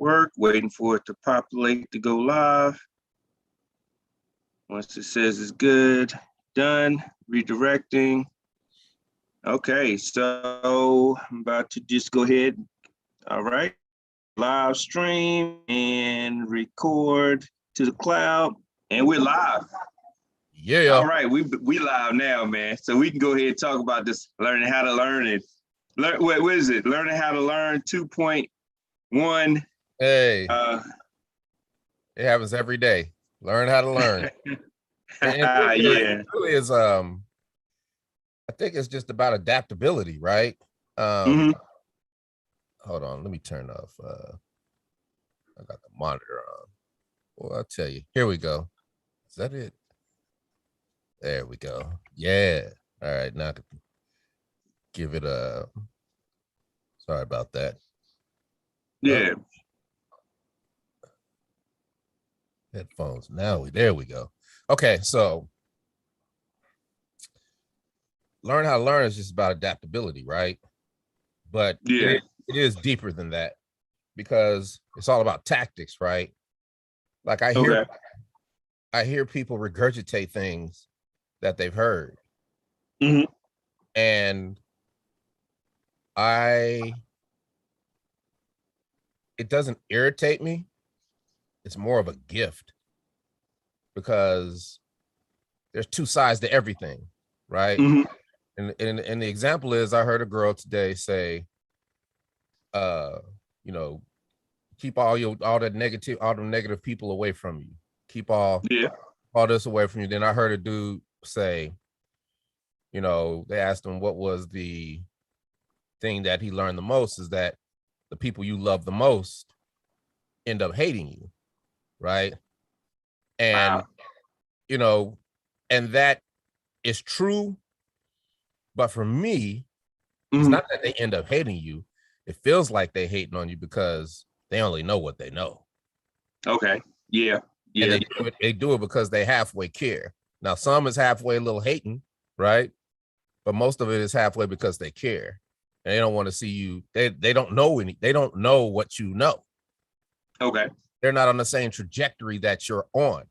work, waiting for it to populate to go live. Once it says it's good, done, redirecting. Okay, so I'm about to just go ahead. All right, live stream and record to the cloud, and we're live. Yeah. All right, we live now, man. So we can go ahead and talk about this, learning how to learn it. What is it? Learning how to learn 2.1. Hey, it happens every day. Learn how to learn. And it really is, I think it's just about adaptability, right? Hold on, let me turn off. I got the monitor on. Well, I'll tell you. Here we go. Is that it? There we go. Yeah. All right, now I can give it a. Sorry about that. Yeah. Headphones. There we go. Okay, so learn how to learn is just about adaptability, right? But it is deeper than that, because it's all about tactics, right? Like I hear people regurgitate things that they've heard. And it doesn't irritate me. It's more of a gift, because there's two sides to everything, right? And the example is, I heard a girl today say, keep all the negative people away from you. Keep all this away from you. Then I heard a dude say, they asked him what was the thing that he learned the most, is that the people you love the most end up hating you, right? And and that is true. But for me, it's not that they end up hating you. It feels like they hating on you because they only know what they know. Okay. Yeah. Yeah. And they do it because they halfway care. Now, some is halfway a little hating, right? But most of it is halfway because they care. And they don't want to see you. They don't know they don't know what you know. Okay. They're not on the same trajectory that you're on.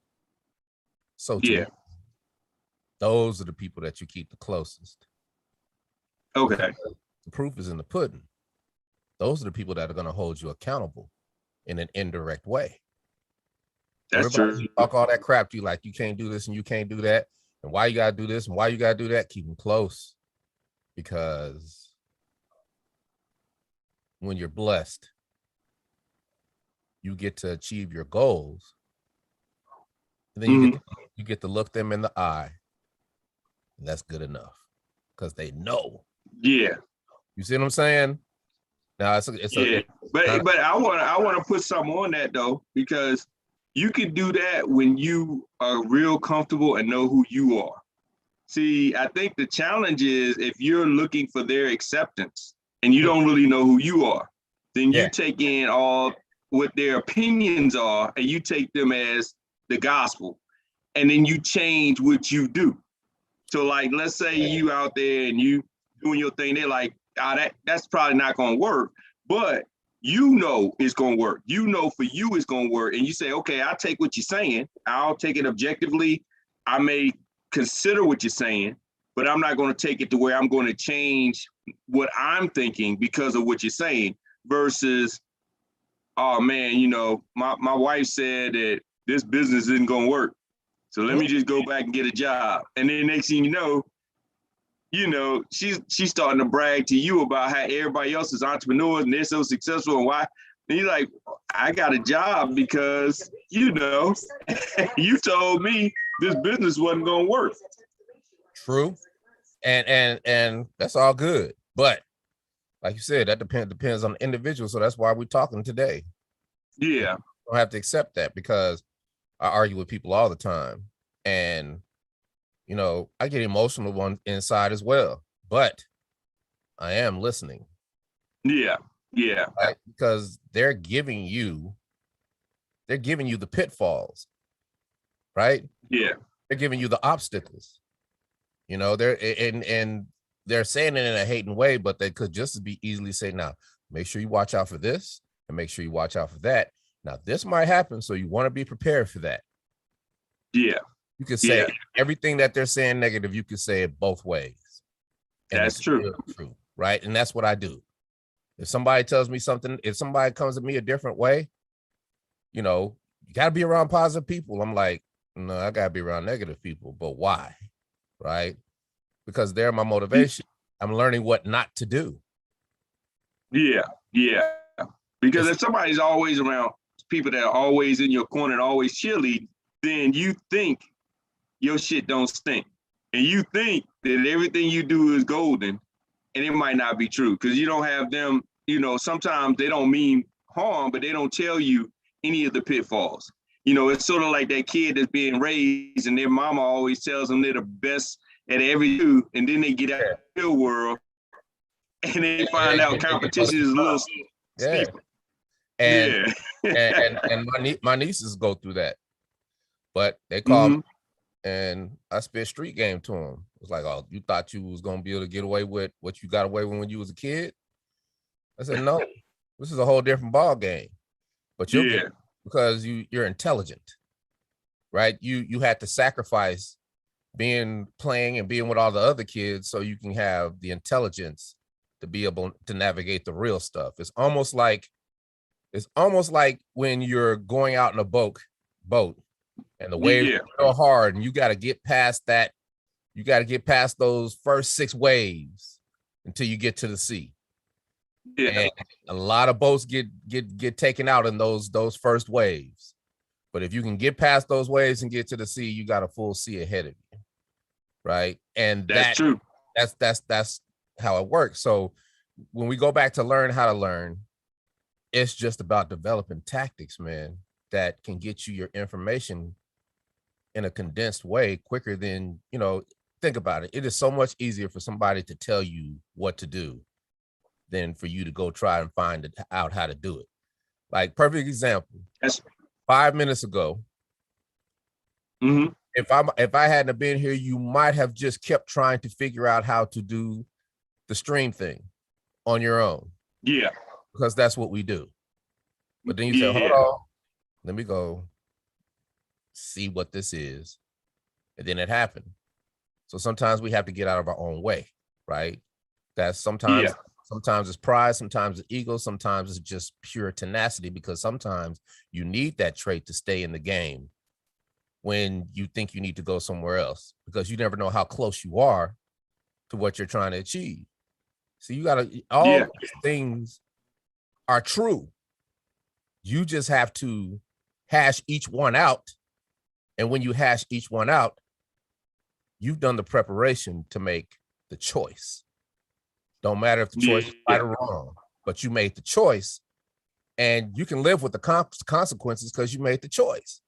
So those are the people that you keep the closest. Okay. Because the proof is in the pudding. Those are the people that are going to hold you accountable in an indirect way. That's true. Talk all that crap to you, like you can't do this and you can't do that, and why you got to do this and why you got to do that. Keep them close, because when you're blessed, you get to achieve your goals. And then you get to look them in the eye, and that's good enough, because they know. Yeah. You see what I'm saying? Now but I want to put something on that though, because you can do that when you are real comfortable and know who you are. See, I think the challenge is if you're looking for their acceptance and you don't really know who you are, then you take in all what their opinions are and you take them as the gospel, and then you change what you do. So like, let's say you out there and you doing your thing, they're like, that's probably not going to work, but it's going to work. For you it's going to work. And you say, okay, I'll take what you're saying. I'll take it objectively. I may consider what you're saying, but I'm not going to take it to where I'm going to change what I'm thinking because of what you're saying, versus, oh man, my wife said that this business isn't going to work, so let me just go back and get a job. And then next thing you know, she's starting to brag to you about how everybody else is entrepreneurs and they're so successful, and why. And you're like, I got a job because, you told me this business wasn't going to work. True. And that's all good. But like you said, that depends on the individual. So that's why we're talking today. Yeah. You don't have to accept that, because I argue with people all the time. And I get emotional on inside as well, but I am listening. Yeah. Right? Because they're giving you the pitfalls, right? Yeah. They're giving you the obstacles. They're saying it in a hating way, but they could just be easily say, now, make sure you watch out for this, and make sure you watch out for that. Now, this might happen, so you want to be prepared for that. Yeah. You can say everything that they're saying negative, you can say it both ways. And that's true, right? And that's what I do. If somebody tells me something, if somebody comes at me a different way, you know, you got to be around positive people. I'm like, no, I got to be around negative people. But why? Right? Because they're my motivation. I'm learning what not to do. Yeah. Because if somebody's always around people that are always in your corner and always cheerlead, then you think your shit don't stink. And you think that everything you do is golden, and it might not be true because you don't have them, you know, sometimes they don't mean harm, but they don't tell you any of the pitfalls. You know, it's sort of like that kid that's being raised and their mama always tells them they're the best at everything, and then they get out of the real world and they find out competition is a little steeper. And my nieces go through that, but they call me and I spit street game to them. It's like, oh, you thought you was gonna be able to get away with what you got away with when you was a kid? I said, no, this is a whole different ball game. But you'll get, because you're intelligent, right? You had to sacrifice playing and being with all the other kids so you can have the intelligence to be able to navigate the real stuff. It's almost like when you're going out in a boat and the waves are so hard and you got to get past that. You got to get past those first 6 waves until you get to the sea. And a lot of boats get taken out in those first waves. But if you can get past those waves and get to the sea, you got a full sea ahead of you. Right. And that's true. That's how it works. So when we go back to learn how to learn, it's just about developing tactics, man, that can get you your information in a condensed way quicker than, you know, think about it. It is so much easier for somebody to tell you what to do than for you to go try and find out how to do it. Like, perfect example. 5 minutes ago, if I hadn't have been here, you might have just kept trying to figure out how to do the stream thing on your own. Yeah. Because that's what we do. But then you say, hold on, let me go see what this is. And then it happened. So sometimes we have to get out of our own way, right? That's sometimes it's pride, sometimes it's ego, sometimes it's just pure tenacity, because sometimes you need that trait to stay in the game when you think you need to go somewhere else, because you never know how close you are to what you're trying to achieve. So you gotta, all these things are true. You just have to hash each one out. And when you hash each one out, you've done the preparation to make the choice. Don't matter if the choice is right or wrong, but you made the choice, and you can live with the consequences because you made the choice.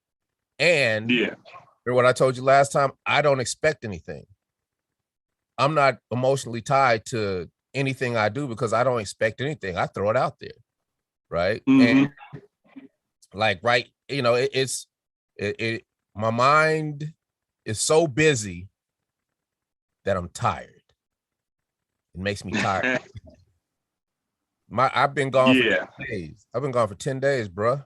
And remember what I told you last time, I don't expect anything. I'm not emotionally tied to anything I do because I don't expect anything. I throw it out there. Right. And like, right, you know, my mind is so busy that I'm tired. It makes me tired. I've been gone for 10 days. I've been gone for 10 days, bro.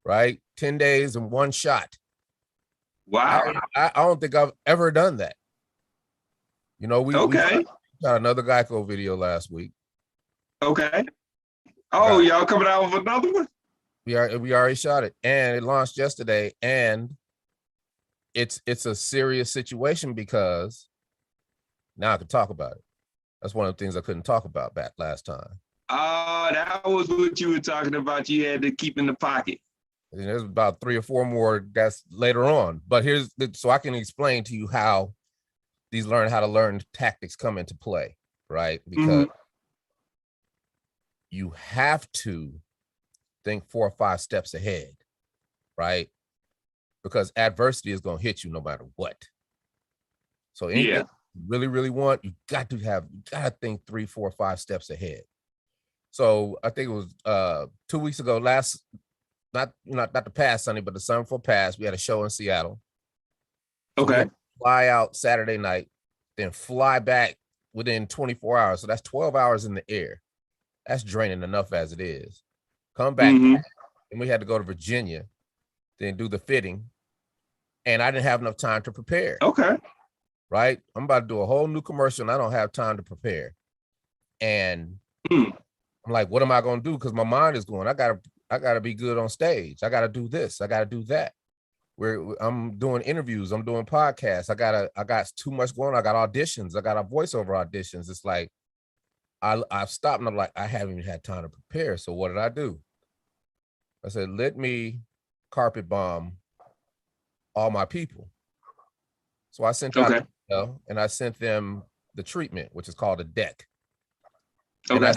Right? 10 days in one shot. Wow. I don't think I've ever done that. You know, we got another Geico video last week. Okay. Oh, y'all coming out with another one? We already shot it, and it launched yesterday, and it's a serious situation because now I can talk about it. That's one of the things I couldn't talk about back last time. That was what you were talking about. You had to keep in the pocket. And there's about 3 or 4 more that's later on. But so I can explain to you how these learn how to learn tactics come into play, right? Because you have to think 4 or 5 steps ahead, right? Because adversity is going to hit you no matter what. So anything you really, really want, you got to think 3, 4, 5 steps ahead. So I think it was 2 weeks ago, not the past Sunday, but the summer before past, we had a show in Seattle. So we had to fly out Saturday night, then fly back within 24 hours. So that's 12 hours in the air. That's draining enough as it is. come back, and we had to go to Virginia, then do the fitting. And I didn't have enough time to prepare. Okay. Right? I'm about to do a whole new commercial and I don't have time to prepare. And I'm like, what am I going to do? Because my mind is going, I gotta be good on stage. I gotta do this. I gotta do that. I'm doing interviews. I'm doing podcasts. I got too much going on. I got auditions. I got a voiceover auditions. It's like, I stopped and I'm like, I haven't even had time to prepare. So what did I do? I said, let me carpet bomb all my people. So I sent out, and I sent them the treatment, which is called a deck. Okay. And I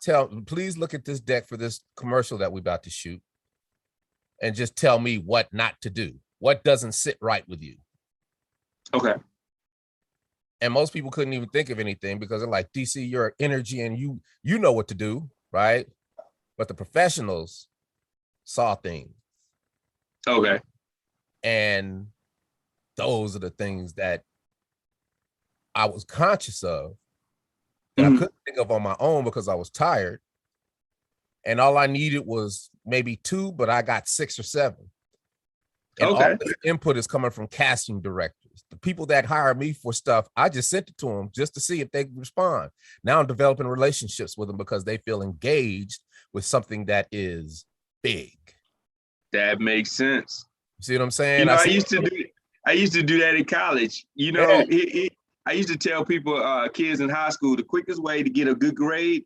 said, please look at this deck for this commercial that we're about to shoot, and just tell me what not to do. What doesn't sit right with you? Okay. And most people couldn't even think of anything because they're like, DC, your energy and you know what to do, right? But the professionals saw things. Okay. And those are the things that I was conscious of that I couldn't think of on my own because I was tired. And all I needed was maybe 2, but I got 6 or 7. And all this input is coming from casting directors. The people that hire me for stuff, I just sent it to them just to see if they respond. Now I'm developing relationships with them because they feel engaged with something that is big. That makes sense. See what I'm saying? You know, I used to do that in college. You know, I used to tell people, kids in high school, the quickest way to get a good grade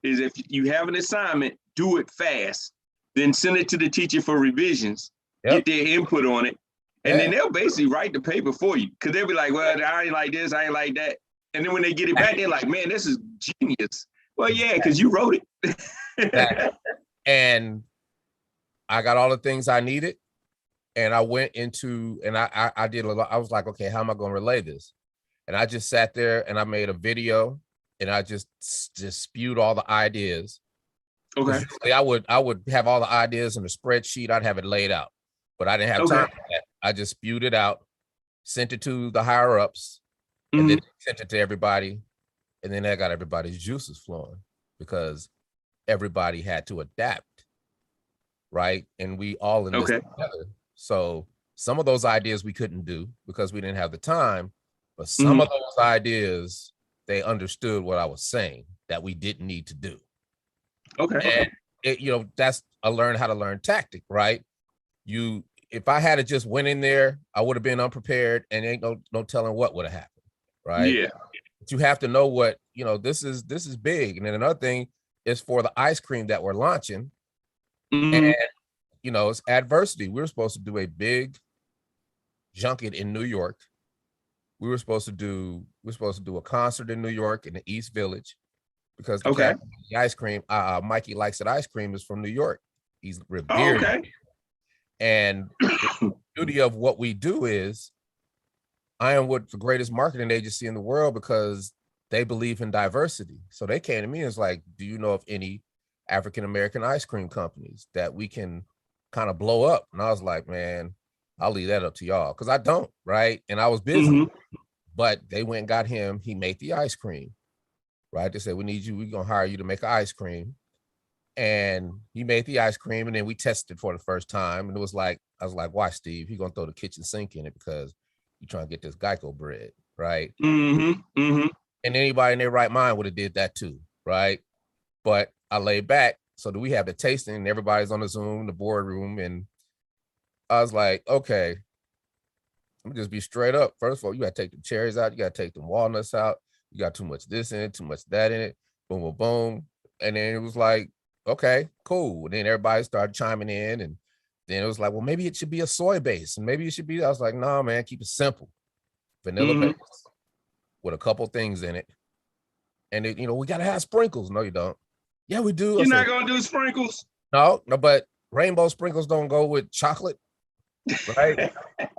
is if you have an assignment, do it fast, then send it to the teacher for revisions, get their input on it, and then they'll basically write the paper for you. Because they'll be like, well, I ain't like this, I ain't like that. And then when they get it back, they're like, man, this is genius. Well, yeah, because you wrote it. And I got all the things I needed. And I went into, and I did a lot. I was like, okay, how am I going to relay this? And I just sat there and I made a video and I just spewed all the ideas. Okay. I would have all the ideas in a spreadsheet. I'd have it laid out, but I didn't have time for that. I just spewed it out, sent it to the higher ups, and then sent it to everybody. And then that got everybody's juices flowing because everybody had to adapt. Right. And we all in this together. So some of those ideas we couldn't do because we didn't have the time, but some of those ideas, they understood what I was saying that we didn't need to do. Okay. And that's a learn how to learn tactic, right? If I had just went in there, I would have been unprepared and ain't no telling what would have happened, right? Yeah. But you have to know what, this is big. And then another thing is for the ice cream that we're launching. And it's adversity. We were supposed to do a big junket in New York. We were supposed to do a concert in New York in the East Village because the ice cream, Mikey Likes It ice cream is from New York. He's revered. And the beauty of what we do is Ironwood, the greatest marketing agency in the world, because they believe in diversity. So they came to me and was like, do you know of any African-American ice cream companies that we can kind of blow up? And I was like, man, I'll leave that up to y'all because I don't, right? And I was busy, but they went and got him. He made the ice cream, right? They said, we need you. We're going to hire you to make ice cream. And he made the ice cream, and then we tested for the first time. And it was like, I was like, watch, Steve, he's going to throw the kitchen sink in it because you're trying to get this Geico bread, right? And anybody in their right mind would have did that too, right? But I laid back. So do we have the tasting and everybody's on the Zoom, the boardroom. And I was like, okay, I'm just be straight up. First of all, you got to take the cherries out. You got to take the walnuts out. You got too much this in it, too much that in it. Boom, boom, boom. And then it was like, okay, cool. And then everybody started chiming in. And then it was like, well, maybe it should be a soy base. And maybe it should be, I was like, no, man, keep it simple. Vanilla base with a couple things in it. And it, we got to have sprinkles. No, you don't. Yeah, we do. You're not going to do sprinkles? No, but rainbow sprinkles don't go with chocolate, right? You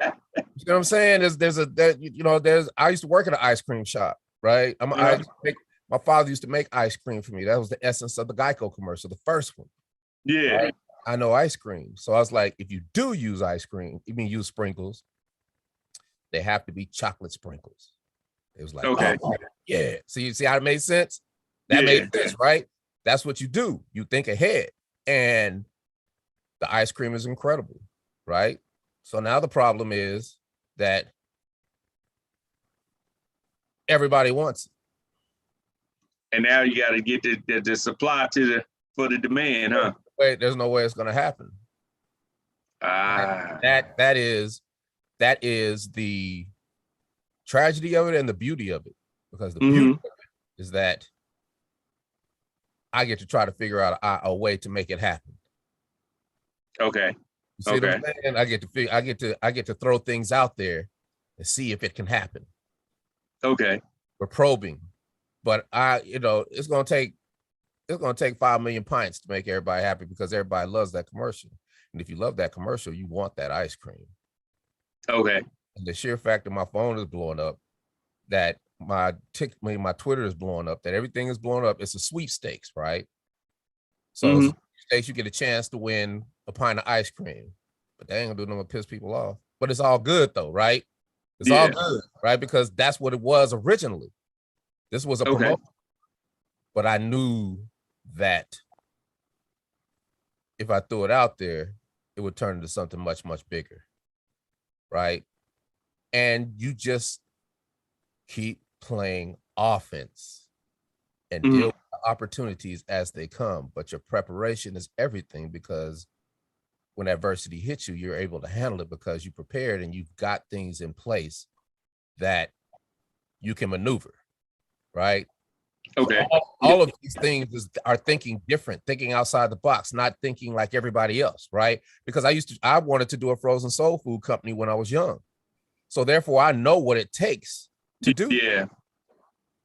know what I'm saying? I used to work at an ice cream shop, right? My father used to make ice cream for me. That was the essence of the Geico commercial, the first one. Yeah. Right? I know ice cream. So I was like, if you do use ice cream, use sprinkles, they have to be chocolate sprinkles. It was like, okay, yeah. So you see how it made sense? That made sense, right? That's what you do. You think ahead. and the ice cream is incredible, right? So now the problem is that everybody wants it. And now you got to get the supply for the demand, huh? Wait, there's no way it's going to happen. That is the tragedy of it and the beauty of it, because the beauty of it is that I get to try to figure out a way to make it happen. Okay. You see what I'm saying? I get to throw things out there and see if it can happen. Okay. We're probing, but it's gonna take 5 million pints to make everybody happy, because everybody loves that commercial. And if you love that commercial, you want that ice cream. Okay. And the sheer fact that my phone is blowing up, that my Twitter is blowing up, that everything is blowing up, it's a sweepstakes, right? So sweepstakes, you get a chance to win a pint of ice cream, but they ain't gonna do nothing but piss people off. But it's all good though, right? It's all good, right? Because that's what it was originally. This was a promotion. But I knew that if I threw it out there, it would turn into something much, much bigger, right? And you just keep playing offense and deal with the opportunities as they come. But your preparation is everything, because when adversity hits you, you're able to handle it because you prepared and you've got things in place that you can maneuver, right? Okay. So all of these things are thinking different, thinking outside the box, not thinking like everybody else, right? Because I wanted to do a frozen soul food company when I was young. So therefore, I know what it takes to do. Yeah.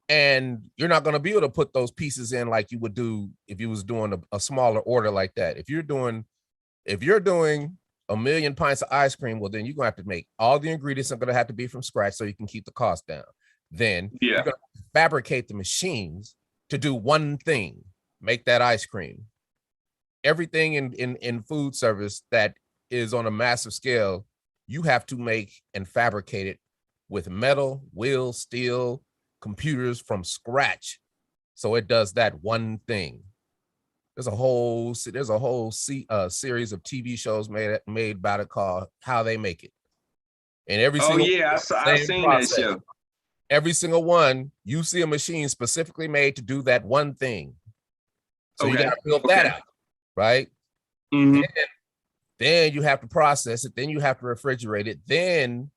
And you're not going to be able to put those pieces in like you would do if you was doing a smaller order like that. If you're doing 1 million pints of ice cream, well, then you're going to have to make all the ingredients are going to have to be from scratch so you can keep the cost down. Then you're going to fabricate the machines to do one thing, make that ice cream. Everything in food service that is on a massive scale, you have to make and fabricate it with metal, wheels, steel, computers from scratch. So it does that one thing. There's a whole series of TV shows made about it called How They Make It. And every single I've seen that show. Every single one, you see a machine specifically made to do that one thing. So you got to build that out, right? Then you have to process it. Then you have to refrigerate it. Then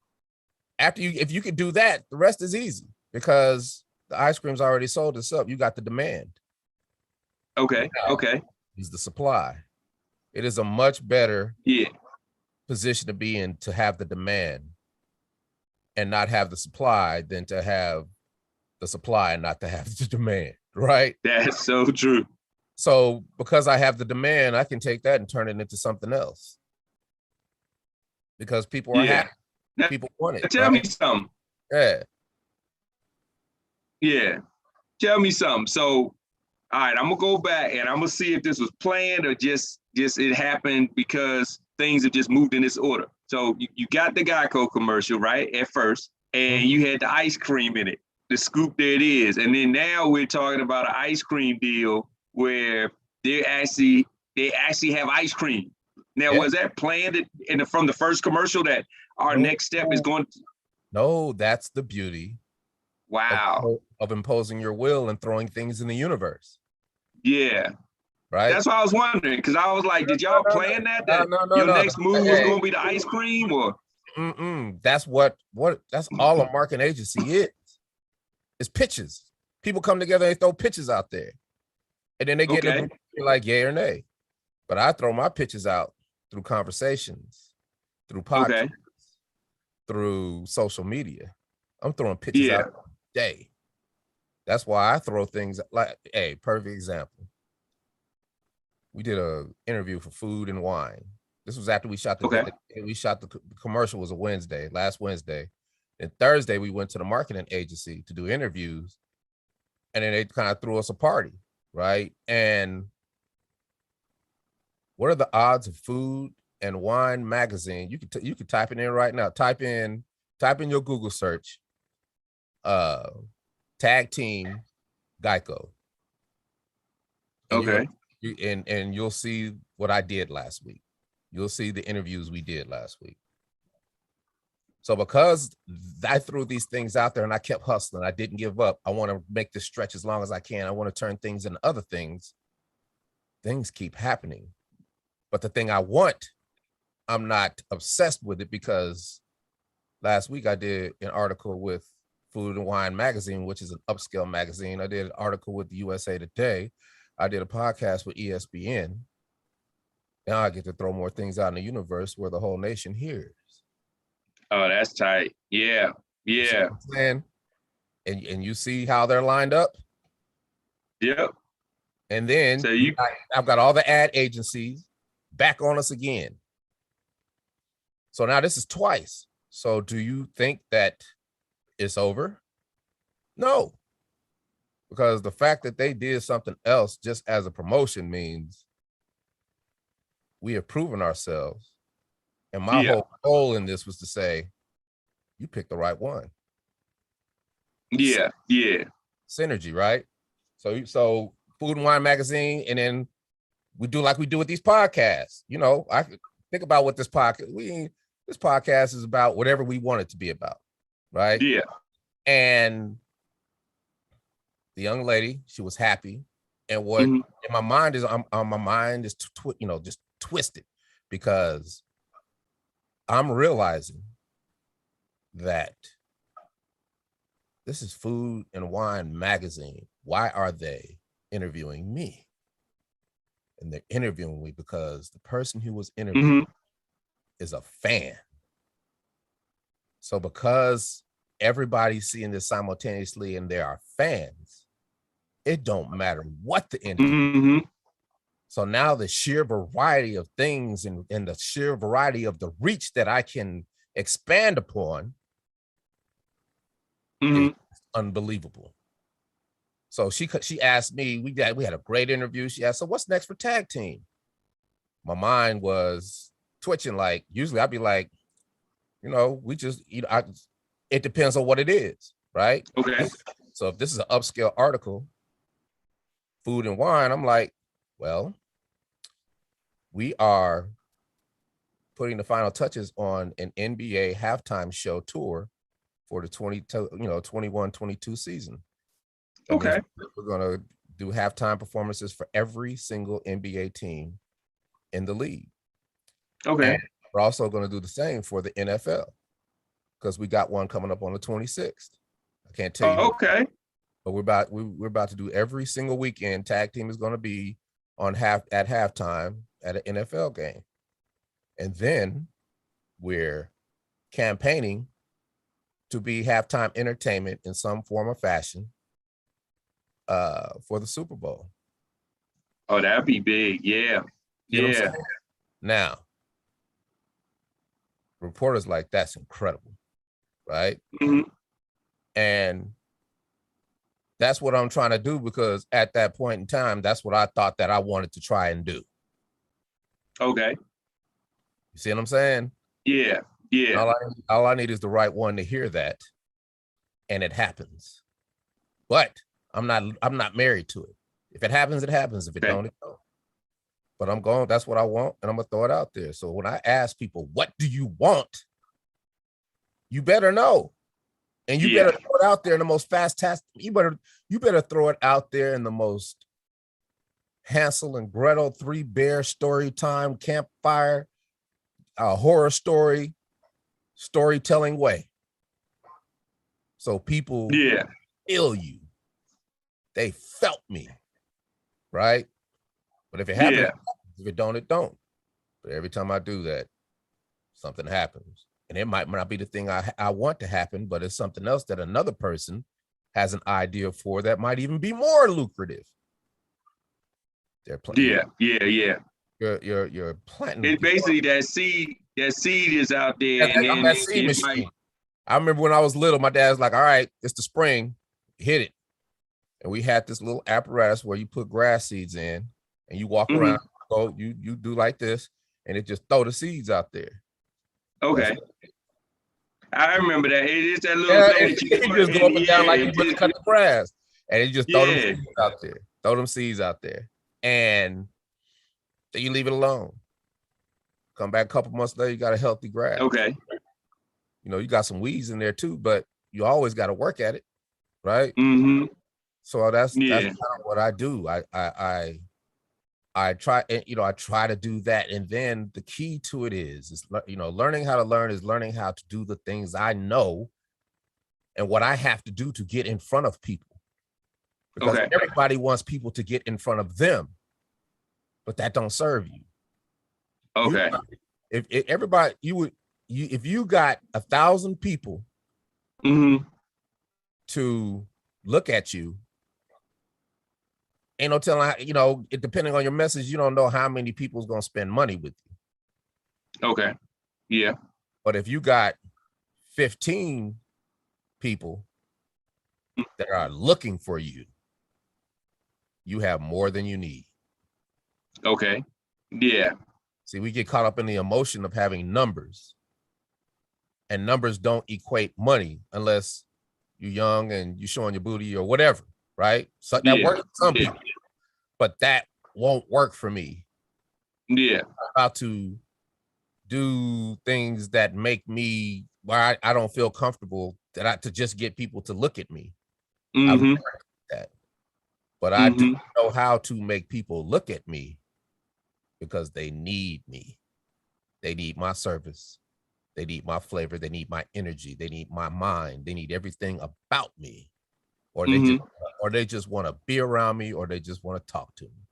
if you could do that, the rest is easy, because the ice cream's already sold itself. You got the demand. Okay. Is the supply. It is a much better position to be in, to have the demand and not have the supply, than to have the supply and not to have the demand, right? That's so true. So because I have the demand, I can take that and turn it into something else, because people are happy. Now, people want it. Tell me something. Yeah. Tell me something. So, all right, I'm gonna go back and I'm gonna see if this was planned or just it happened because things have just moved in this order. So you got the Geico commercial, right, at first, and you had the ice cream in it. The scoop, there it is. And then now we're talking about an ice cream deal where they actually have ice cream. Now, was that planned from the first commercial that our next step is going to? No, that's the beauty. Wow. Of imposing your will and throwing things in the universe. Yeah. Right. That's why I was wondering, because I was like, did y'all plan that? Your next move was going to be the ice cream, or? That's that's all a marketing agency is. It's pitches. People come together and they throw pitches out there, and then they get in a group like yay or nay. But I throw my pitches out through conversations, through podcasts, through social media. I'm throwing pitches out every day. That's why I throw things like, perfect example. We did a interview for Food and Wine. This was after we shot the commercial was a Wednesday, last Wednesday. And Thursday, we went to the marketing agency to do interviews. And then they kind of threw us a party, right? And what are the odds of Food and Wine magazine? You could type it in right now. Type in your Google search, tag team Geico. And And you'll see what I did last week. You'll see the interviews we did last week. So because I threw these things out there and I kept hustling, I didn't give up. I want to make this stretch as long as I can. I want to turn things into other things. Things keep happening. But the thing I want, I'm not obsessed with it, because last week I did an article with Food and Wine Magazine, which is an upscale magazine. I did an article with the USA Today. I did a podcast with ESPN. Now I get to throw more things out in the universe where the whole nation hears. Oh, that's tight. Yeah. Yeah. And you see how they're lined up? Yep. And then so I've got all the ad agencies back on us again. So now this is twice. So do you think that it's over? No. Because the fact that they did something else just as a promotion means we have proven ourselves. And my whole goal in this was to say, you picked the right one. Yeah, yeah. Synergy, right? So Food and Wine Magazine, and then we do like we do with these podcasts. You know, I think about what this podcast is about, whatever we want it to be about, right? Yeah. And the young lady, she was happy, and what in my mind is, just twisted, because I'm realizing that this is Food and Wine Magazine. Why are they interviewing me? And they're interviewing me because the person who was interviewed is a fan. So because everybody's seeing this simultaneously and there are fans, it don't matter what the interview. So now the sheer variety of things and the sheer variety of the reach that I can expand upon is unbelievable. So she asked me, we had a great interview. She asked, so what's next for tag team? My mind was twitching. Like, usually I'd be like, it depends on what it is, right? Okay. So if this is an upscale article, Food and Wine, I'm like, well, we are putting the final touches on an NBA halftime show tour for the 21-22 season. Okay. We're going to do halftime performances for every single NBA team in the league. Okay. And we're also going to do the same for the NFL, because we got one coming up on the 26th. I can't tell you. Okay. But we're about to do every single weekend. Tag team is going to be at halftime at an NFL game. And then we're campaigning to be halftime entertainment in some form or fashion for the Super Bowl. Oh, that'd be big. Yeah. You know what I'm saying? Now, reporters like, that's incredible, right? And that's what I'm trying to do, because at that point in time, that's what I thought that I wanted to try and do. Okay. You see what I'm saying? Yeah. Yeah. All I need is the right one to hear that, and it happens. But I'm not married to it. If it happens, it happens. If it don't, it don't. But I'm going, that's what I want, and I'm gonna throw it out there. So when I ask people, what do you want? You better know. And you better throw it out there in the most you better throw it out there in the most Hansel and Gretel 3 bear story time, campfire, horror storytelling way. So people feel you. They felt me, right? But if it happens, if it don't, it don't. But every time I do that, something happens. And it might not be the thing I want to happen, but it's something else that another person has an idea for that might even be more lucrative. They're playing. Yeah. You're planting. It's basically that seed is out there. And that seed machine. I remember when I was little, my dad's like, all right, it's the spring, hit it. And we had this little apparatus where you put grass seeds in and you walk around, you do like this, and it just throw the seeds out there. Okay. I remember that. It is that little thing that you just go up and down like you just cut the grass. And it just throw them seeds out there. And Then you leave it alone. Come back a couple months later, you got a healthy grass. Okay. You know, you got some weeds in there too, but you always got to work at it, right? Mm-hmm. So that's kind of what I do. I try, you know, I try to do that. And then the key to it is, you know, learning how to learn is learning how to do the things I know and what I have to do to get in front of people. Because everybody wants people to get in front of them, but that don't serve you. Okay. If everybody, if you got 1,000 people to look at you, ain't no telling, you know, depending on your message, you don't know how many people's gonna spend money with you. Okay. Yeah. But if you got 15 people that are looking for you, you have more than you need. Okay. Yeah. See, we get caught up in the emotion of having numbers, and numbers don't equate money unless you're young and you're showing your booty or whatever, right? So that works for some people, but that won't work for me. Yeah. I'm about to do things that make me where I don't feel comfortable to just get people to look at me. I've learned that. But I do know how to make people look at me because they need me. They need my service. They need my flavor. They need my energy. They need my mind. They need everything about me. Or they just want to be around me, or they just want to talk to me.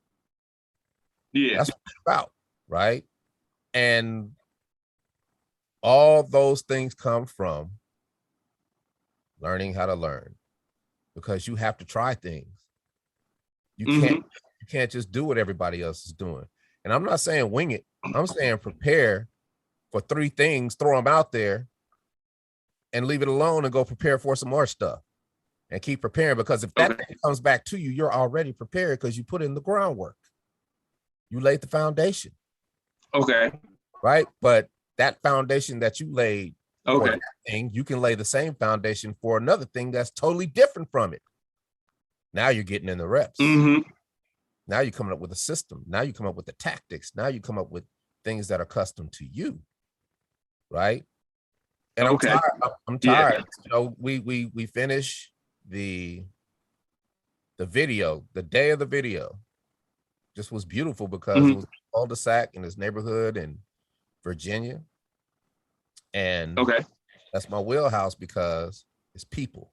Yeah. That's what it's about, right? And all those things come from learning how to learn, because you have to try things. You can't just do what everybody else is doing. And I'm not saying wing it. I'm saying prepare for 3 things, throw them out there and leave it alone and go prepare for some more stuff and keep preparing, because if that thing comes back to you, you're already prepared because you put in the groundwork. You laid the foundation. Okay. Right? But that foundation that you laid for that thing, you can lay the same foundation for another thing that's totally different from it. Now you're getting in the reps. Now you're coming up with a system. Now you come up with the tactics. Now you come up with things that are custom to you. Right? And I'm tired. I'm tired. Yeah. You know, we finish the video, the day of the video just was beautiful because it was a cul-de-sac in this neighborhood in Virginia. And that's my wheelhouse because it's people.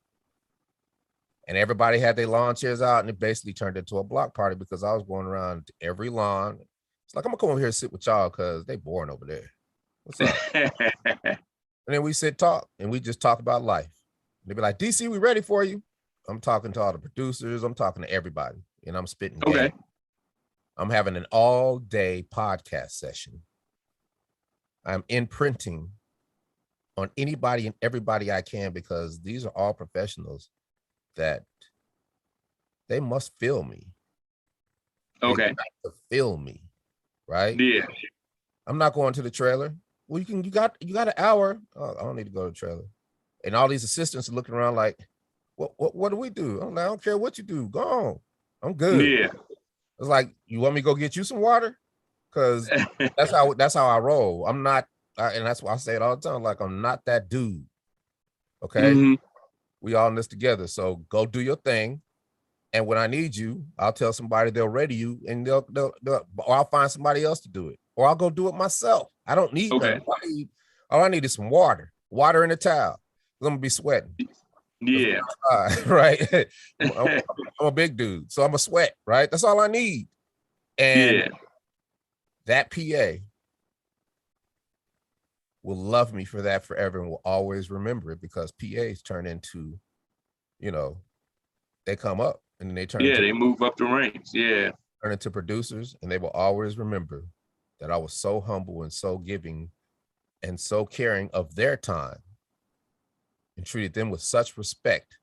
And everybody had their lawn chairs out, and it basically turned into a block party because I was going around to every lawn. It's like, I'm gonna come over here and sit with y'all because they boring over there. What's up? And then we sit talk, and we just talk about life. They'd be like, DC, we ready for you. I'm talking to all the producers. I'm talking to everybody, and I'm spitting game. I'm having an all-day podcast session. I'm imprinting on anybody and everybody I can, because these are all professionals that they must feel me. They have to feel me, right? Yeah. I'm not going to the trailer. Well, you got an hour. Oh, I don't need to go to the trailer. And all these assistants are looking around like, what do we do? I'm like, I don't care what you do. Go on. I'm good. Yeah. It's like, you want me to go get you some water? Because that's how I roll. I'm not, and that's why I say it all the time. Like, I'm not that dude. Okay. We all in this together. So go do your thing. And when I need you, I'll tell somebody, they'll ready you, and they'll or I'll find somebody else to do it, or I'll go do it myself. I don't need all I need is some water in a towel. I'm gonna be sweating. Yeah. Right. I'm a big dude, so I'm a sweat, right? That's all I need. And that PA will love me for that forever and will always remember it, because PAs turn into, you know, they come up and then they turn into, they move up the ranks. Yeah. Turn into producers, and they will always remember that I was so humble and so giving and so caring of their time and treated them with such respect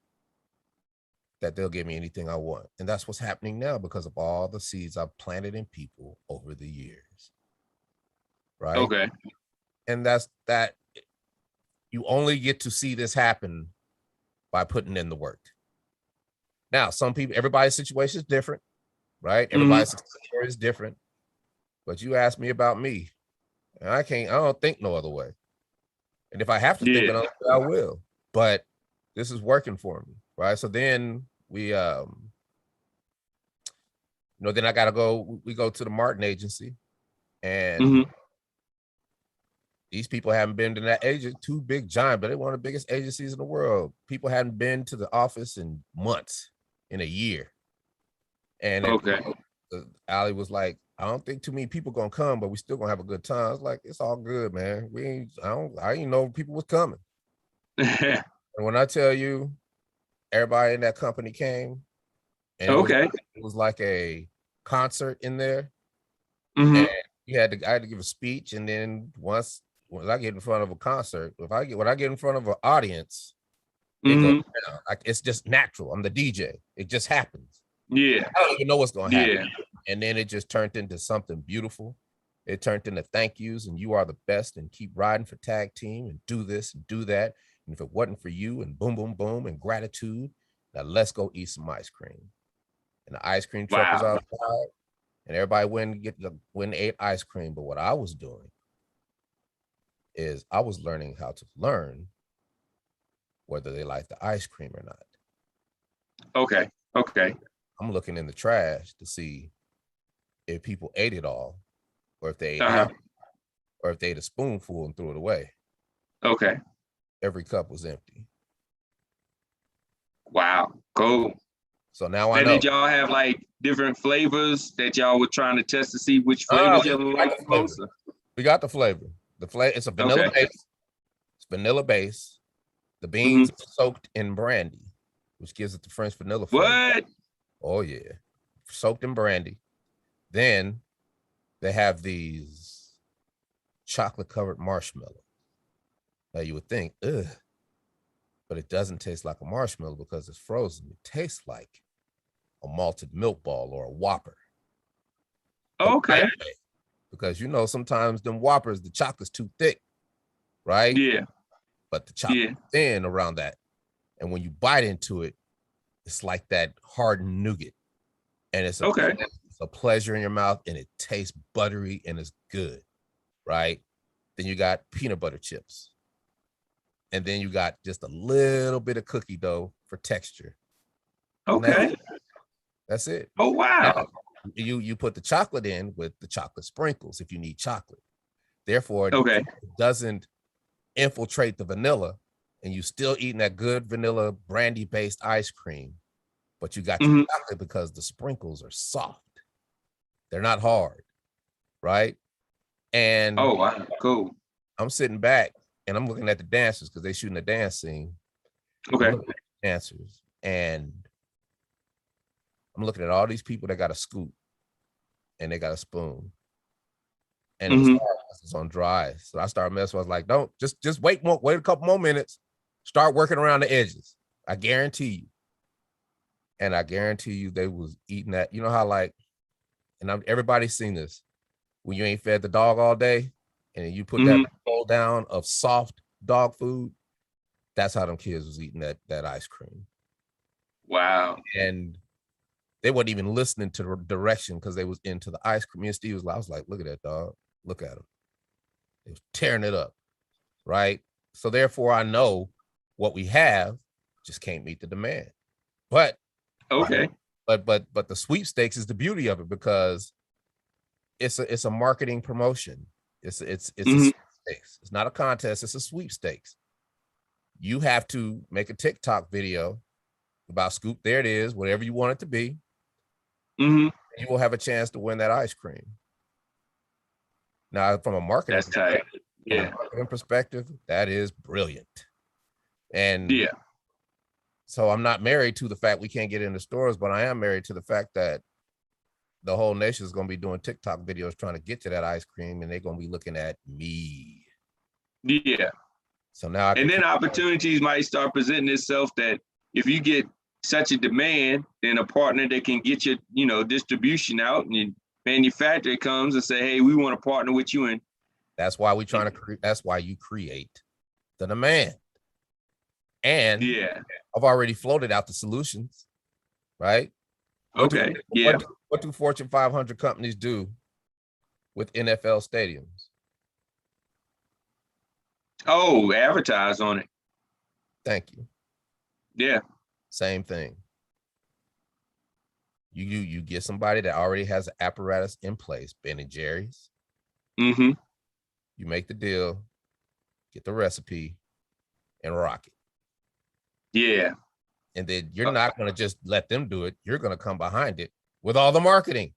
that they'll give me anything I want. And that's what's happening now because of all the seeds I've planted in people over the years. Right? Okay. And that's that. You only get to see this happen by putting in the work. Now, some people, everybody's situation is different, right? Everybody's story is different. but you asked me about me, and I don't think no other way. And if I have to think another way, I will. But this is working for me, right? So then we, then I gotta go. We go to the Martin agency, and these people haven't been to that agent, too big, giant, but they're one of the biggest agencies in the world. People hadn't been to the office in months, in a year. And Allie was like, I don't think too many people gonna come, but we still gonna have a good time. I was like, it's all good, man. I didn't know people was coming. And when I tell you, everybody in that company came, and it was like a concert in there. And I had to give a speech, and then when I get in front of a concert, when I get in front of an audience, it goes down. Like, it's just natural. I'm the DJ. It just happens. Yeah. I don't even know what's gonna happen. Yeah. And then it just turned into something beautiful. It turned into thank yous, and you are the best, and keep riding for tag team, and do this and do that. And if it wasn't for you, and boom, boom, boom, and gratitude, now let's go eat some ice cream. And the ice cream truck was outside, and everybody went and ate ice cream. But what I was doing is I was learning how to learn whether they like the ice cream or not. Okay. I'm looking in the trash to see if people ate it all, or if they ate half, or if they ate a spoonful and threw it away. Okay. Every cup was empty. Wow. Cool. So now I know. Did y'all have like different flavors that y'all were trying to test to see which flavors y'all like the most? We got the flavor. It's a vanilla base. It's vanilla base. The beans soaked in brandy, which gives it the French vanilla flavor. What? Oh yeah, soaked in brandy. Then they have these chocolate covered marshmallows. Now you would think, ugh, but it doesn't taste like a marshmallow because it's frozen. It tastes like a malted milk ball or a Whopper. Okay. Because sometimes them Whoppers, the chocolate's too thick, right? Yeah. But the chocolate thin around that. And when you bite into it, it's like that hardened nougat. And it's a pleasure in your mouth, and it tastes buttery and it's good, right? Then you got peanut butter chips. And then you got just a little bit of cookie dough for texture. Okay. That's it. Oh, wow. Now, you put the chocolate in with the chocolate sprinkles if you need chocolate. Therefore, it doesn't infiltrate the vanilla, and you still eating that good vanilla brandy-based ice cream, but you got your chocolate because the sprinkles are soft. They're not hard, right? And oh, wow, cool. I'm sitting back and I'm looking at the dancers because they're shooting a dance scene. Okay. Dancers, and I'm looking at all these people that got a scoop and they got a spoon. And it was hard because it's on dry. So I started messing. I was like, don't just wait a couple more minutes. Start working around the edges. I guarantee you. And I guarantee you they was eating that. You know how everybody's seen this. When you ain't fed the dog all day and you put that bowl down of soft dog food, that's how them kids was eating that ice cream. Wow. And they weren't even listening to the direction because they was into the ice cream. Me and Steve I was like, look at that dog. Look at him. They was tearing it up, right? So therefore, I know what we have just can't meet the demand. But but the sweepstakes is the beauty of it because it's a marketing promotion. It's a sweepstakes. It's not a contest. It's a sweepstakes. You have to make a TikTok video about Scoop. There it is, whatever you want it to be. You will have a chance to win that ice cream. Now, from a marketing perspective, that is brilliant. And so I'm not married to the fact we can't get in the stores, but I am married to the fact that the whole nation is going to be doing TikTok videos trying to get to that ice cream, and they're going to be looking at me. Yeah. So now, then opportunities might start presenting itself that if you get such a demand, then a partner that can get your, distribution out, and your manufacturer comes and say, hey, we want to partner with you. And that's why that's why you create the demand. And I've already floated out the solutions, right? What do Fortune 500 companies do with NFL stadiums? Oh, advertise on it. Thank you. Yeah. Same thing. You get somebody that already has an apparatus in place, Ben and Jerry's. Mm-hmm. You make the deal, get the recipe, and rock it. Yeah. And then you're not going to just let them do it. You're going to come behind it with all the marketing.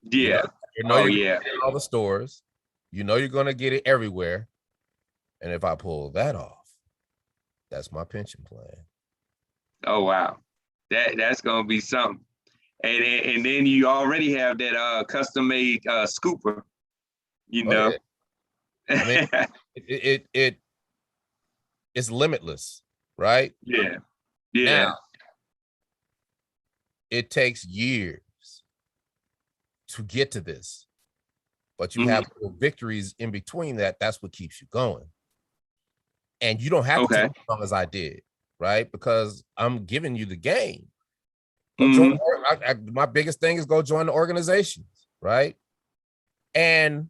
Yeah. You're going to get it in all the stores. You know you're going to get it everywhere. And if I pull that off, that's my pension plan. Oh wow, that's gonna be something. And then you already have that custom made scooper, you know. Yeah. I mean, it's limitless, right? Yeah. Yeah. Now, it takes years to get to this, but you have victories in between that. That's what keeps you going. And you don't have to take as long as I did, right? Because I'm giving you the game. Go join, my biggest thing is go join the organizations, right? And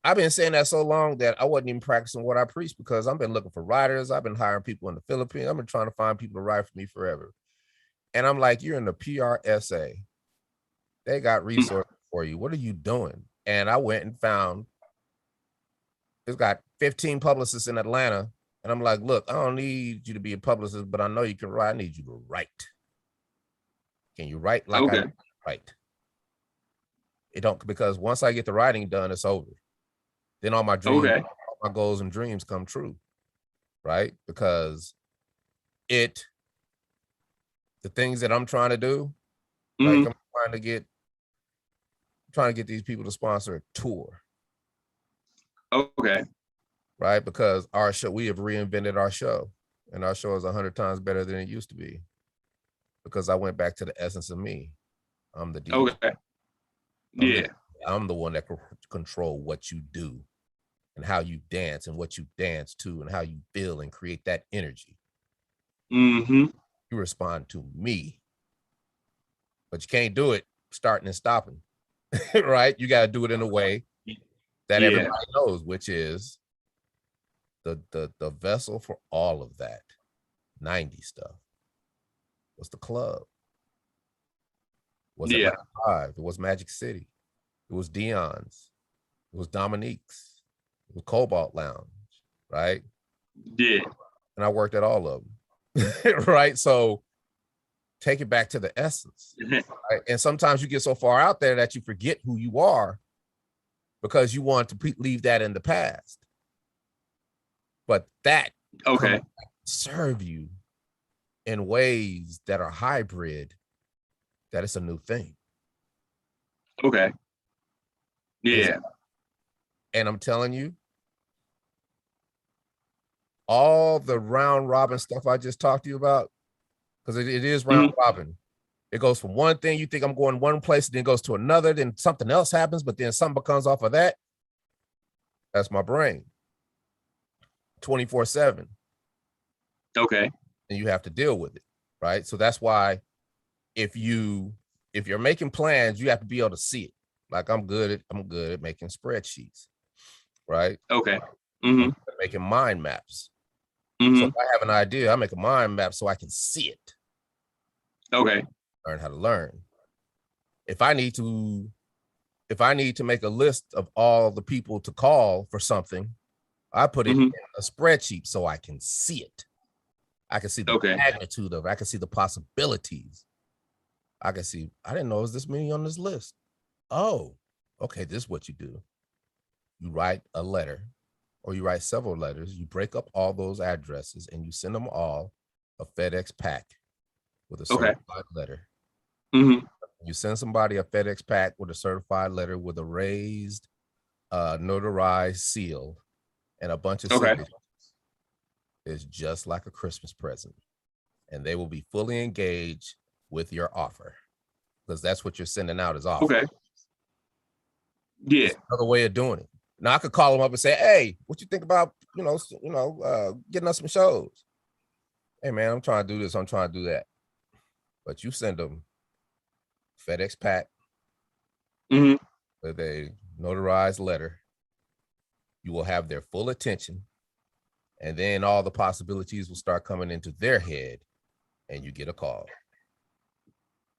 I've been saying that so long that I wasn't even practicing what I preach, because I've been looking for writers. I've been hiring people in the Philippines. I've been trying to find people to write for me forever. And I'm like, you're in the PRSA. They got resources for you. What are you doing? And I went and found, it's got 15 publicists in Atlanta. And I'm like, look, I don't need you to be a publicist, but I know you can write. I need you to write. Can you write like I write? It don't, because once I get the writing done, it's over. Then all my dreams, all my goals and dreams come true, right? Because the things that I'm trying to do, like I'm trying to get these people to sponsor a tour. Okay. Right? Because our show, we have reinvented our show, and our show is 100 times better than it used to be, because I went back to the essence of me. I'm the DJ. Okay. I'm the one that can control what you do and how you dance and what you dance to and how you feel and create that energy. You respond to me, but you can't do it starting and stopping, right? You got to do it in a way that everybody knows, which is the vessel for all of that 90s stuff was the club. Was it Live? It was Magic City. It was Dion's. It was Dominique's. It was Cobalt Lounge, right? Yeah. And I worked at all of them, right? So take it back to the essence. Right? And sometimes you get so far out there that you forget who you are because you want to leave that in the past. But that serve you in ways that are hybrid, that it's a new thing. Okay. Yeah. And I'm telling you, all the round robin stuff I just talked to you about, because it is round robin. It goes from one thing, you think I'm going one place, then goes to another, then something else happens, but then something comes off of that. That's my brain. 24/7. Okay. And you have to deal with it, right? So that's why if you're making plans, you have to be able to see it. Like I'm good at making spreadsheets, right? Okay. Making mind maps. So if I have an idea, I make a mind map so I can see it. Okay. Learn how to learn. If I need to make a list of all the people to call for something, I put it in a spreadsheet so I can see it. I can see the magnitude of it. I can see the possibilities. I can see, I didn't know it was this many on this list. Oh, okay, this is what you do. You write a letter, or you write several letters. You break up all those addresses and you send them all a FedEx pack with a certified letter. You send somebody a FedEx pack with a certified letter with a raised, notarized seal and a bunch of signatures. It's just like a Christmas present, and they will be fully engaged with your offer, because that's what you're sending out as offer. Okay. Yeah. It's another way of doing it. Now I could call them up and say, "Hey, what you think about getting us some shows? Hey man, I'm trying to do this. I'm trying to do that." But you send them FedEx pack, with a notarized letter. You will have their full attention, and then all the possibilities will start coming into their head, and you get a call.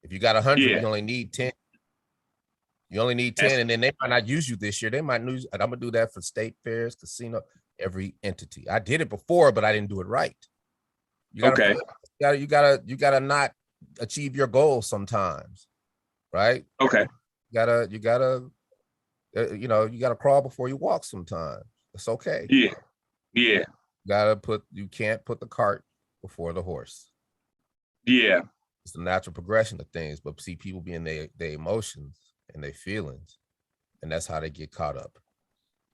If you got 100, you only need 10. You only need 10, and then they might not use you this year. They might use, and I'm gonna do that for state fairs, casino, every entity. I did it before, but I didn't do it right. You gotta not achieve your goals sometimes, right? Okay. You gotta crawl before you walk sometimes. It's okay. Yeah. You can't put the cart before the horse. Yeah. It's the natural progression of things, but see, people being their emotions and their feelings, and that's how they get caught up.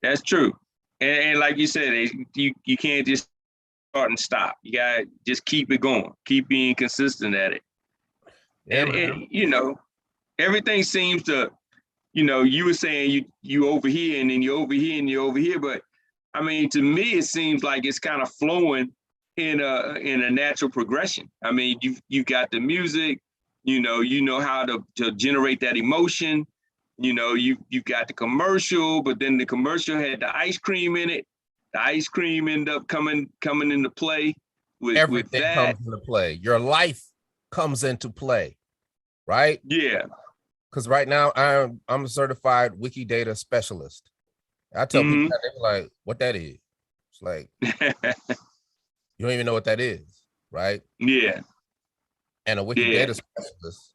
That's true. And like you said, you can't just start and stop. You gotta just keep it going, keep being consistent at it. Yeah, and everything seems to, you were saying you over here and then you over here and you over here, but I mean, to me, it seems like it's kind of flowing in a natural progression. I mean, you got the music, you know how to generate that emotion. You got the commercial, but then the commercial had the ice cream in it. The ice cream ended up coming into play with everything that. comes into play. Your life comes into play, right? Yeah. Because right now I'm a certified Wikidata specialist. I tell people that, they're like, what that is? It's like, you don't even know what that is, right? Yeah. And a Wikidata specialist,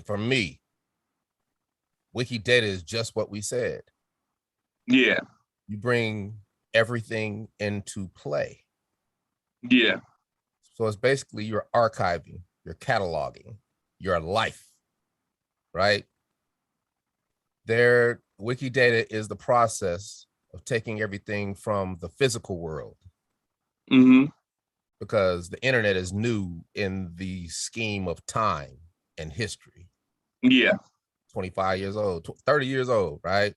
for me, Wikidata is just what we said. Yeah. You bring everything into play. Yeah. So it's basically you're archiving, you're cataloging your life, right? Wikidata is the process of taking everything from the physical world. Because the internet is new in the scheme of time and history. Yeah. 25 years old, 30 years old, right?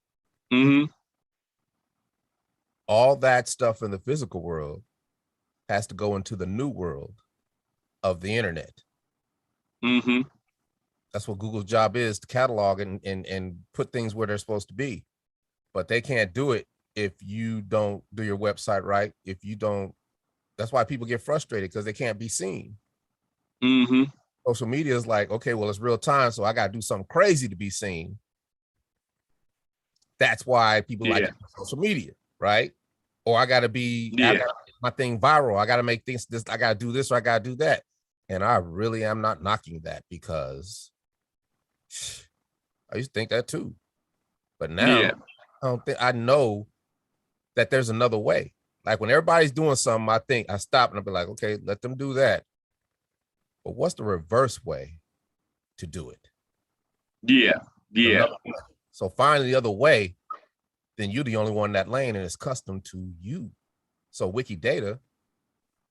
All that stuff in the physical world has to go into the new world of the internet. That's what Google's job is, to catalog and put things where they're supposed to be. But they can't do it if you don't do your website right. If you don't, that's why people get frustrated, because they can't be seen. Social media is like, okay, well, it's real time, so I got to do something crazy to be seen. That's why people like social media, right? Or I got to be, I gotta make my thing viral. I got to make things, I got to do this, or I got to do that. And I really am not knocking that, because I used to think that too. But now I know that there's another way. Like when everybody's doing something, I stop and I'll be like, okay, let them do that. But what's the reverse way to do it? Yeah. So find the other way, then you're the only one in that lane, and it's custom to you. So Wikidata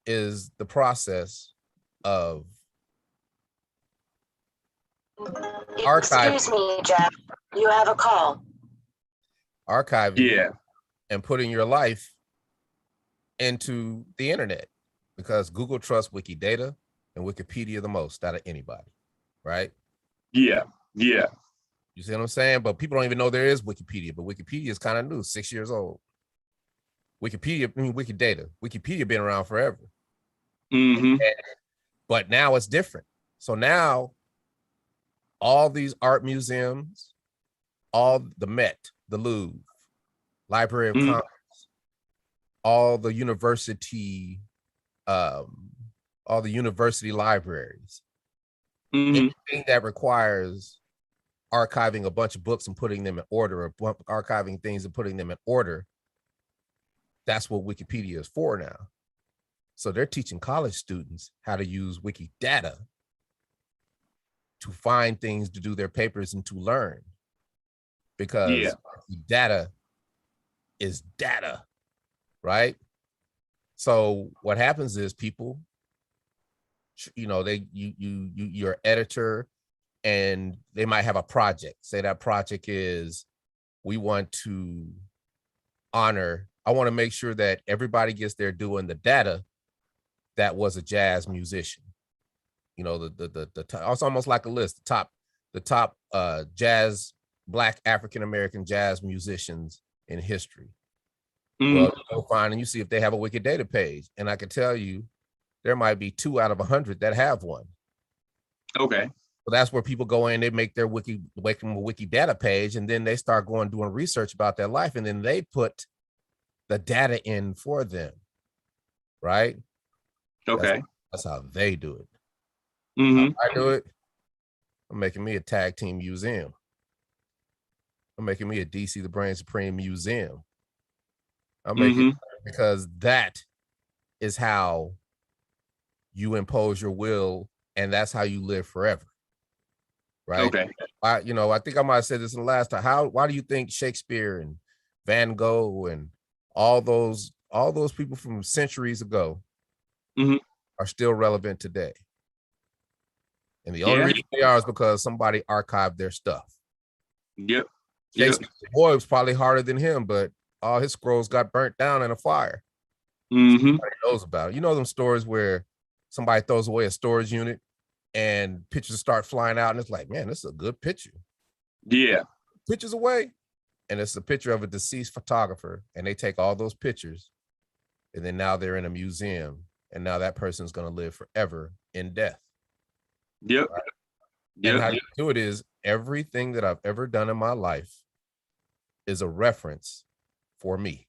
is the process of archiving. Excuse me, Jeff. You have a call. Archiving and putting your life into the internet, because Google trusts Wikidata and Wikipedia the most out of anybody, right? Yeah. You see what I'm saying? But people don't even know there is Wikipedia, but Wikipedia is kind of new, 6 years old. Wikidata. Wikipedia been around forever. But now it's different. So now all these art museums, all the Met, the Louvre, Library of Congress, all the university libraries, anything that requires archiving a bunch of books and putting them in order, or archiving things and putting them in order, that's what Wikipedia is for now. So they're teaching college students how to use Wikidata to find things, to do their papers, and to learn, because data is data, right? So what happens is people, you're an editor, and they might have a project. Say that project is, I want to make sure that everybody gets their due in the data that was a jazz musician. It's almost like a list, the top the top jazz, Black African American jazz musicians in history. Well, you go find and you see if they have a Wikidata page, and I can tell you there might be 2 out of 100 that have one. Okay. So that's where people go in, they make their Wikidata page, and then they start doing research about their life, and then they put the data in for them, right? Okay. That's how they do it. Mm-hmm. I do it. I'm making me a tag team museum. I'm making me a DC the Brain Supreme museum. I'm making because that is how you impose your will, and that's how you live forever. Right. Okay. I think I might have said this in the last time. Why do you think Shakespeare and Van Gogh and all those people from centuries ago are still relevant today? And the only reason they are is because somebody archived their stuff. Yep. Shakespeare's boy was probably harder than him, but all his scrolls got burnt down in a fire. Nobody knows about it. You know them stories where somebody throws away a storage unit and pictures start flying out, and it's like, man, this is a good picture. Yeah. Pictures away, and it's a picture of a deceased photographer, and they take all those pictures, and then now they're in a museum, and now that person's going to live forever in death. Yep. Right? And how you do it is everything that I've ever done in my life is a reference for me.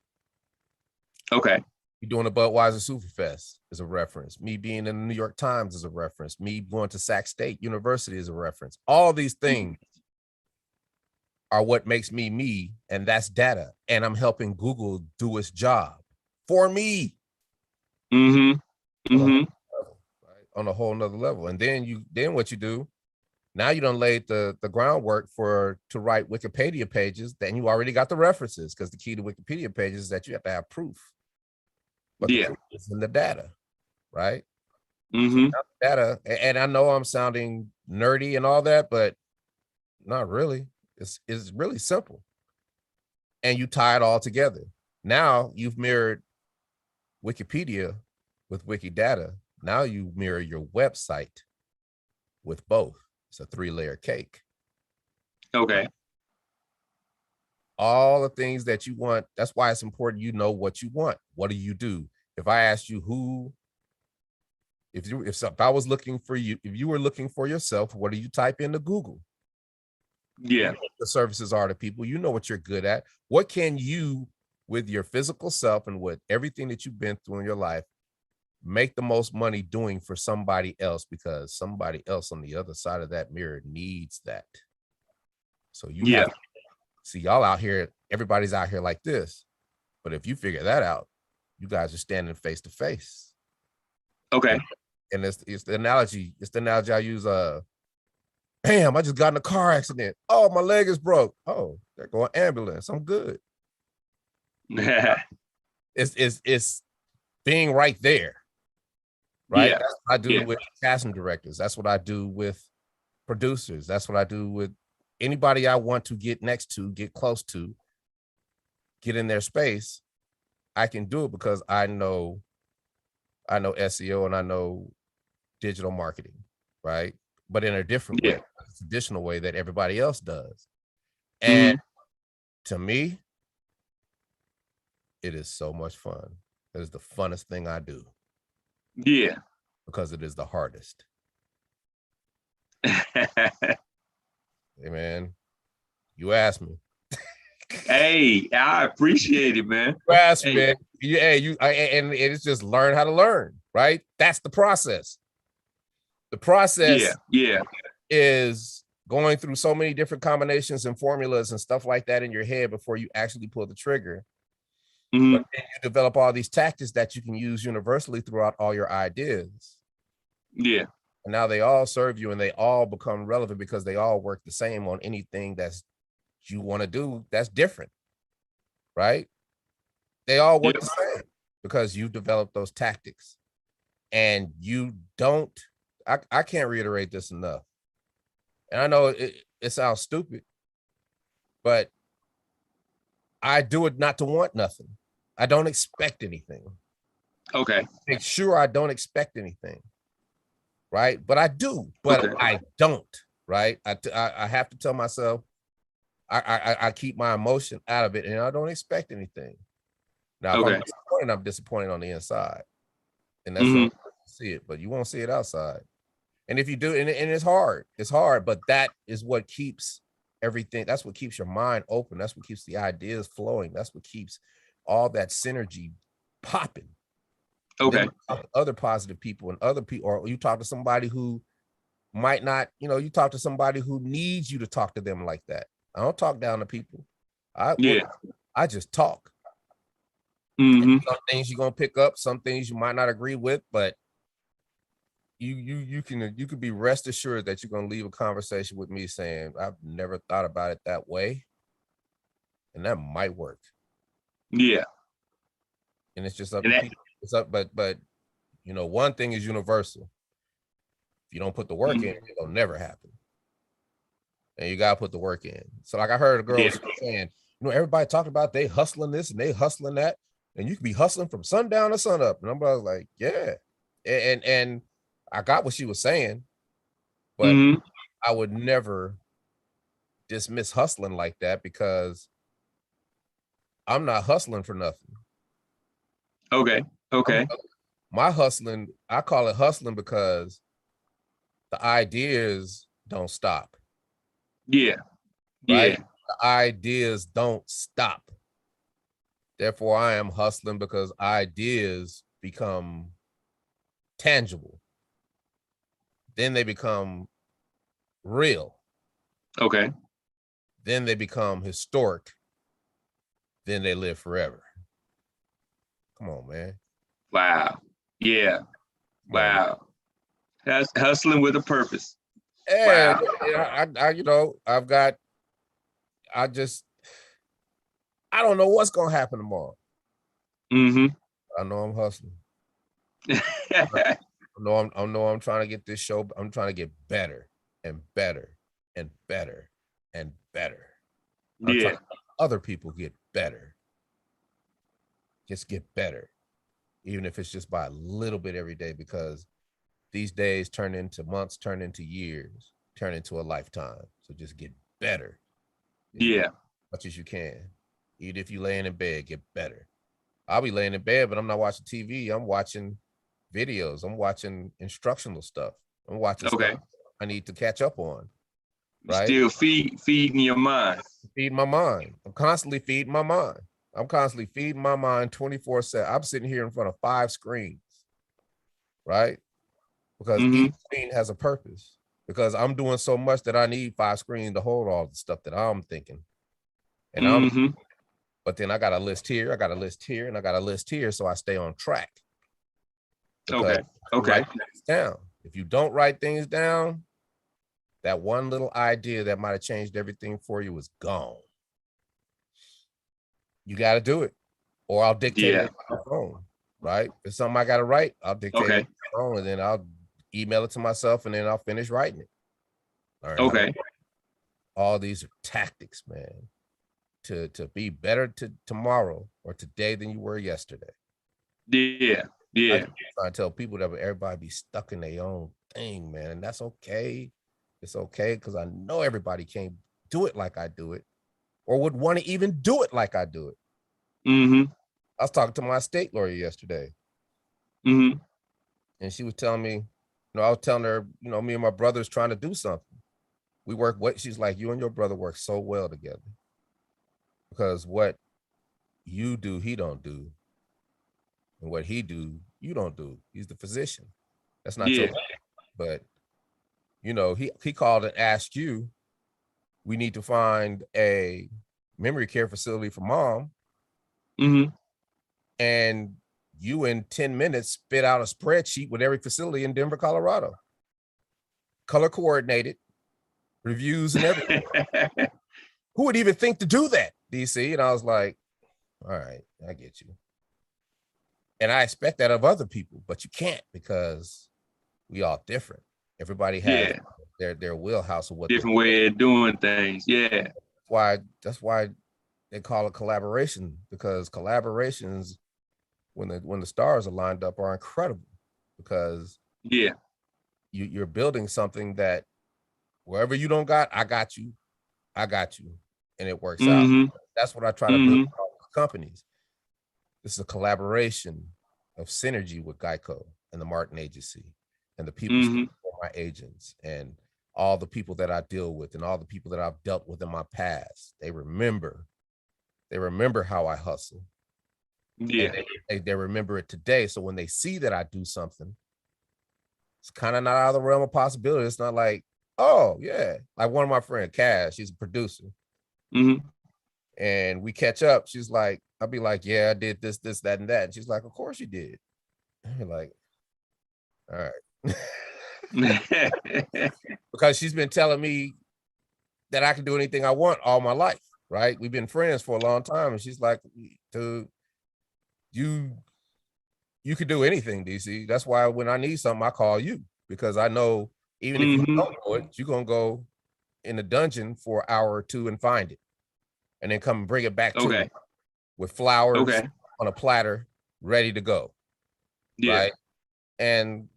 Okay. Me doing a Budweiser Superfest is a reference. Me being in the New York Times is a reference. Me going to Sac State University is a reference. All these things are what makes me me, and that's data. And I'm helping Google do its job for me. On a whole nother level. And then what you do, now you done laid the groundwork to write Wikipedia pages, then you already got the references, because the key to Wikipedia pages is that you have to have proof. But the proof is in the data, right? So data, and I know I'm sounding nerdy and all that, but not really. It's really simple. And you tie it all together. Now you've mirrored Wikipedia with Wikidata. Now you mirror your website with both. It's a 3-layer cake. Okay. All the things that you want. That's why it's important you know what you want. What do you do? If I asked you if I was looking for you, if you were looking for yourself, what do you type into Google? Yeah. You know what the services are to people. You know what you're good at. What can you, with your physical self and with everything that you've been through in your life, make the most money doing for somebody else, because somebody else on the other side of that mirror needs that. So you have to see, y'all out here, everybody's out here like this. But if you figure that out, you guys are standing face to face. Okay. And it's the analogy I use. Bam, I just got in a car accident. Oh, my leg is broke. Oh, they're going ambulance. I'm good. It's being right there. Right. That's what I do with casting directors. That's what I do with producers. That's what I do with anybody I want to get next to, get close to, get in their space. I can do it because I know SEO and I know digital marketing, right? But in a different way, a traditional way that everybody else does. And to me, it is so much fun. It is the funnest thing I do. Yeah. Because it is the hardest. Hey man, you asked me. Hey, I appreciate it, man. You asked me, man. And it's just learn how to learn, right? That's the process. The process is going through so many different combinations and formulas and stuff like that in your head before you actually pull the trigger. But then you develop all these tactics that you can use universally throughout all your ideas. Yeah. And now they all serve you and they all become relevant because they all work the same on anything that's you want to do that's different, right? They all work the same because you developed those tactics. And you don't, I can't reiterate this enough. And I know it sounds stupid, but I do it not to want nothing. I don't expect anything. Okay. Make sure I don't expect anything. Right. But I do, but I don't. right? I have to tell myself I keep my emotion out of it, and I don't expect anything. Now, if I'm disappointed on the inside, and that's the only way you see it, but you won't see it outside. And if you do, and it's hard, but that is what keeps everything. That's what keeps your mind open. That's what keeps the ideas flowing. That's what keeps all that synergy popping. Okay. Other positive people and other people, or you talk to somebody who might not, you talk to somebody who needs you to talk to them like that. I don't talk down to people. I just talk. Some things you're gonna pick up, some things you might not agree with, but you can be rest assured that you're gonna leave a conversation with me saying, I've never thought about it that way, and that might work. Yeah. And it's just up to people. It's up, but one thing is universal. If you don't put the work in, it'll never happen. And you gotta put the work in. So like I heard a girl saying, everybody talked about they hustling this and they hustling that, and you can be hustling from sundown to sunup. And I'm like, yeah. And I got what she was saying, but I would never dismiss hustling like that because I'm not hustling for nothing. Okay. My hustling, I call it hustling because the ideas don't stop. Yeah. Right? Yeah. The ideas don't stop. Therefore, I am hustling because ideas become tangible. Then they become real. Okay. Then they become historic. Then they live forever. Come on, man. Wow. Yeah. Wow. That's hustling with a purpose. Yeah, wow. I don't know what's gonna happen tomorrow. I know I'm hustling. I know I'm trying to get this show. I'm trying to get better and better and better and better. I'm trying to help other people get better. Just get better, even if it's just by a little bit every day, because these days turn into months, turn into years, turn into a lifetime. So just get better. Yeah. As much as you can. Even if you're laying in bed, get better. I'll be laying in bed, but I'm not watching TV. I'm watching videos. I'm watching instructional stuff. I'm watching stuff I need to catch up on. Right? Still feeding your mind. Feed my mind. I'm constantly feeding my mind. I'm constantly feeding my mind 24/7. I'm sitting here in front of 5 screens. Right? Because each screen has a purpose. Because I'm doing so much that I need 5 screens to hold all the stuff that I'm thinking. And but then I got a list here, I got a list here, and I got a list here, so I stay on track. Because write things down. If you don't write things down, that one little idea that might have changed everything for you is gone. You got to do it, or I'll dictate it on my phone. Right? If it's something I got to write, I'll dictate it on my phone, and then I'll email it to myself, and then I'll finish writing it. All right. All these are tactics, man, to be better tomorrow or today than you were yesterday. Yeah. I try to tell people that everybody be stuck in their own thing, man, and that's okay. It's okay, because I know everybody can't do it like I do it, or would want to even do it like I do it. I was talking to my estate lawyer yesterday, and she was telling me, I was telling her, me and my brother's trying to do something. We work. She's like, you and your brother work so well together, because what you do, he don't do, and what he do, you don't do. He's the physician. That's not your life. But he called and asked you, we need to find a memory care facility for mom. And you in 10 minutes spit out a spreadsheet with every facility in Denver, Colorado. Color coordinated, reviews and everything. Who would even think to do that, DC? And I was like, all right, I get you. And I expect that of other people, but you can't, because we all different. Everybody has their wheelhouse of what different way of doing things. Yeah. That's why they call it collaboration, because collaborations, when the stars are lined up, are incredible, because you're building something that Wherever you don't got, I got you. I got you. And it works out. Mm-hmm. That's what I try to build with all these companies. This is a collaboration of synergy with Geico and the Martin Agency and the people my agents and all the people that I deal with and all the people that I've dealt with in my past. They remember how I hustle. Yeah. And they remember it today. So when they see that I do something, it's kind of not out of the realm of possibility. It's not like, oh yeah, like one of my friends, Cash, she's a producer. And we catch up. She's like, I'll be like, yeah, I did this, that, and that. And she's like, of course you did. You're like, all right. Because she's been telling me that I can do anything I want all my life, right? We've been friends for a long time. And she's like, dude, you could do anything, DC. That's why when I need something, I call you. Because I know even if you don't know it, you're going to go in the dungeon for an hour or two and find it. And then come and bring it back to me with flowers on a platter, ready to go. Yeah. Right. And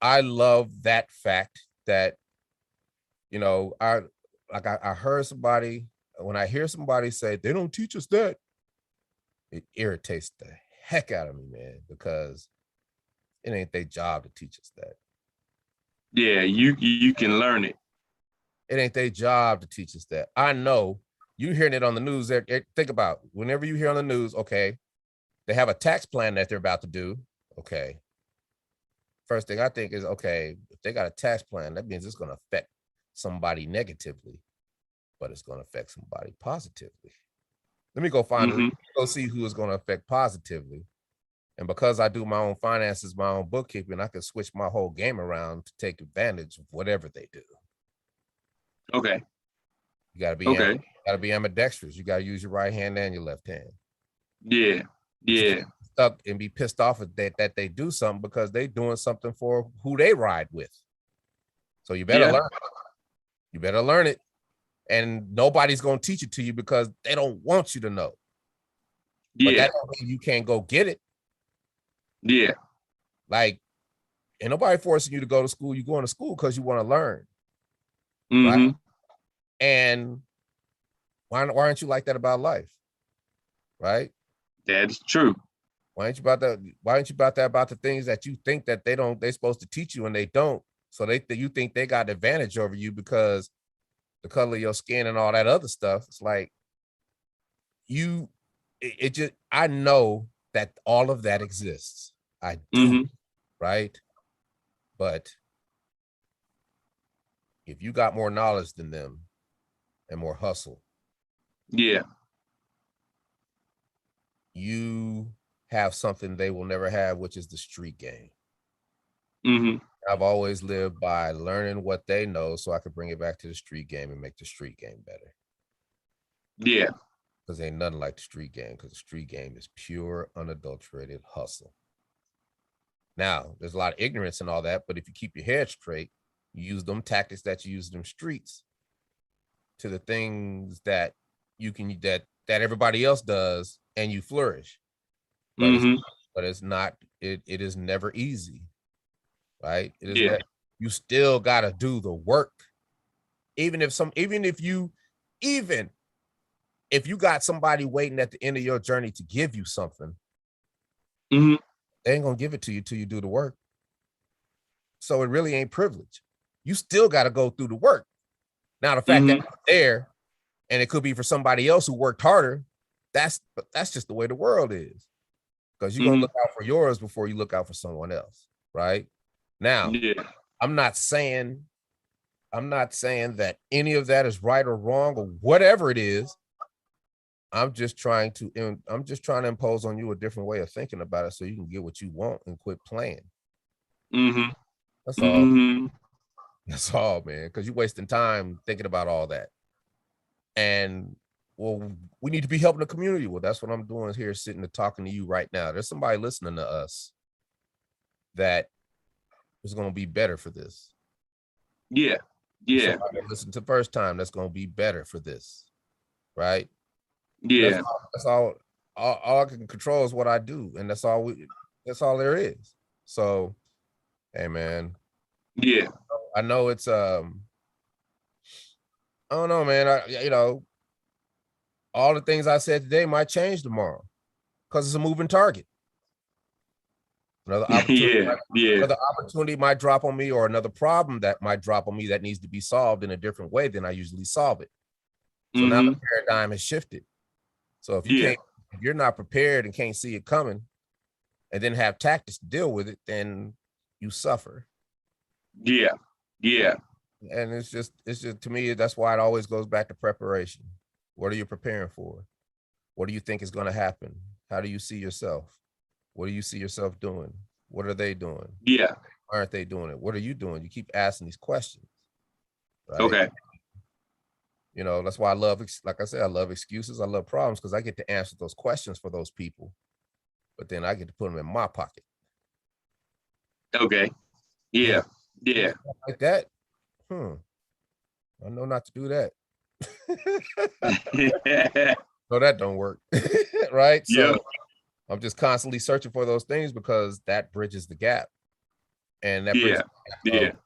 I love that fact that, you know, I heard somebody, when I hear somebody say they don't teach us that, it irritates the heck out of me, man, because it ain't their job to teach us that. Yeah, you can learn it. It ain't their job to teach us that. I know you hearing it on the news. Think about whenever you hear on the news, okay, they have a tax plan that they're about to do. Okay. First thing I think is, okay, if they got a tax plan, that means it's going to affect somebody negatively, but it's going to affect somebody positively. Let me go go see who is going to affect positively. And because I do my own finances, my own bookkeeping, I can switch my whole game around to take advantage of whatever they do. Okay. You gotta be ambidextrous. You gotta use your right hand and your left hand. Yeah. Yeah. Stuck and be pissed off at that they do something because they doing something for who they ride with. So you better learn it. You better learn it. And nobody's gonna teach it to you because they don't want you to know. Yeah. But that don't mean you can't go get it. Yeah. Like, ain't nobody forcing you to go to school. You're going to school because you want to learn. Right. And why aren't you like that about life? Right? That's true. Why aren't you about that? Why aren't you about that about the things that you think that they're supposed to teach you and they don't? So you think they got advantage over you because the color of your skin and all that other stuff. It's like I know that all of that exists. I do, right? But if you got more knowledge than them and more hustle, you have something they will never have, which is the street game. I've always lived by learning what they know so I could bring it back to the street game and make the street game better. Yeah. Because ain't nothing like the street game, because the street game is pure, unadulterated hustle. Now, there's a lot of ignorance and all that, but if you keep your head straight, you use them tactics that you use in them streets to the things that you can, that everybody else does, and you flourish. But it's not, it is never easy, right? It is never, you still got to do the work. Even if you got somebody waiting at the end of your journey to give you something, they ain't gonna give it to you till you do the work. So it really ain't privilege. You still got to go through the work. Now, the fact that it's there and it could be for somebody else who worked harder, that's just the way the world is. Because you're gonna look out for yours before you look out for someone else, right? Now, I'm not saying that any of that is right or wrong or whatever it is. I'm just trying to impose on you a different way of thinking about it so you can get what you want and quit playing. That's all. That's all, man. Because you're wasting time thinking about all that. And well, we need to be helping the community. Well, that's what I'm doing here, sitting and talking to you right now. There's somebody listening to us that is going to be better for this. Yeah. Somebody listen to the first time that's going to be better for this, right? Yeah. That's all I can control is what I do, and that's all there is. So, hey, man. Yeah. I know it's I don't know, man. All the things I said today might change tomorrow because it's a moving target. Another opportunity, another opportunity might drop on me, or another problem that might drop on me that needs to be solved in a different way than I usually solve it. So now the paradigm has shifted. So if you can't, if you're not prepared and can't see it coming, and then have tactics to deal with it, then you suffer. Yeah. And it's just to me, that's why it always goes back to preparation. What are you preparing for? What do you think is going to happen? How do you see yourself? What do you see yourself doing? What are they doing? Yeah. Why aren't they doing it? What are you doing? You keep asking these questions. Right? Okay. You know, that's why I love, like I said, I love excuses. I love problems because I get to answer those questions for those people, but then I get to put them in my pocket. Okay. Yeah. Like that. I know not to do that. No, that don't work. Right? So I'm just constantly searching for those things because that bridges the gap. And that bridges the gap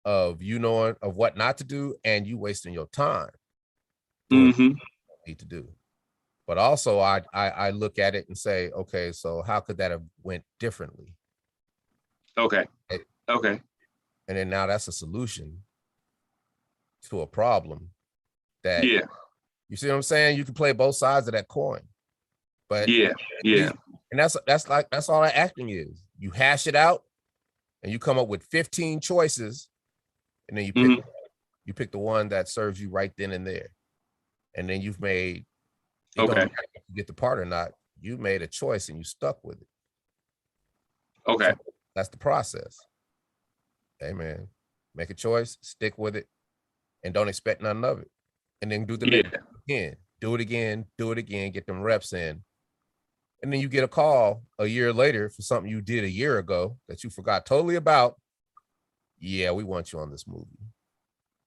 of you knowing of what not to do and you wasting your time doing what you need to do. But also I look at it and say, okay, so how could that have went differently? Okay. And then now that's a solution to a problem that you see what I'm saying? You can play both sides of that coin. But and that's all that acting is. You hash it out and you come up with 15 choices, and then you pick the one that serves you right then and there. And then you've made don't matter if you get the part or not, you made a choice and you stuck with it. Okay. So that's the process. Hey man, make a choice, stick with it, and don't expect none of it. And then do the next again. Do it again, get them reps in. And then you get a call a year later for something you did a year ago that you forgot totally about. Yeah, we want you on this movie.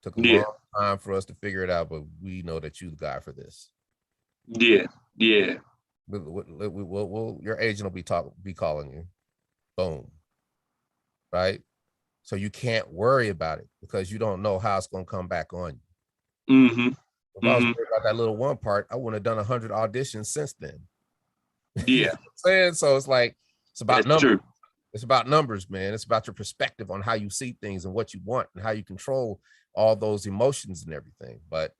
Took a long time for us to figure it out, but we know that you're the guy for this. Yeah. Your agent will be calling you. Boom. Right? So you can't worry about it because you don't know how it's going to come back on you. If I was worried about that little one part, I wouldn't have done 100 auditions since then. You know what I'm saying? So it's like, it's about numbers. It's about numbers, man. It's about your perspective on how you see things and what you want and how you control all those emotions and everything. But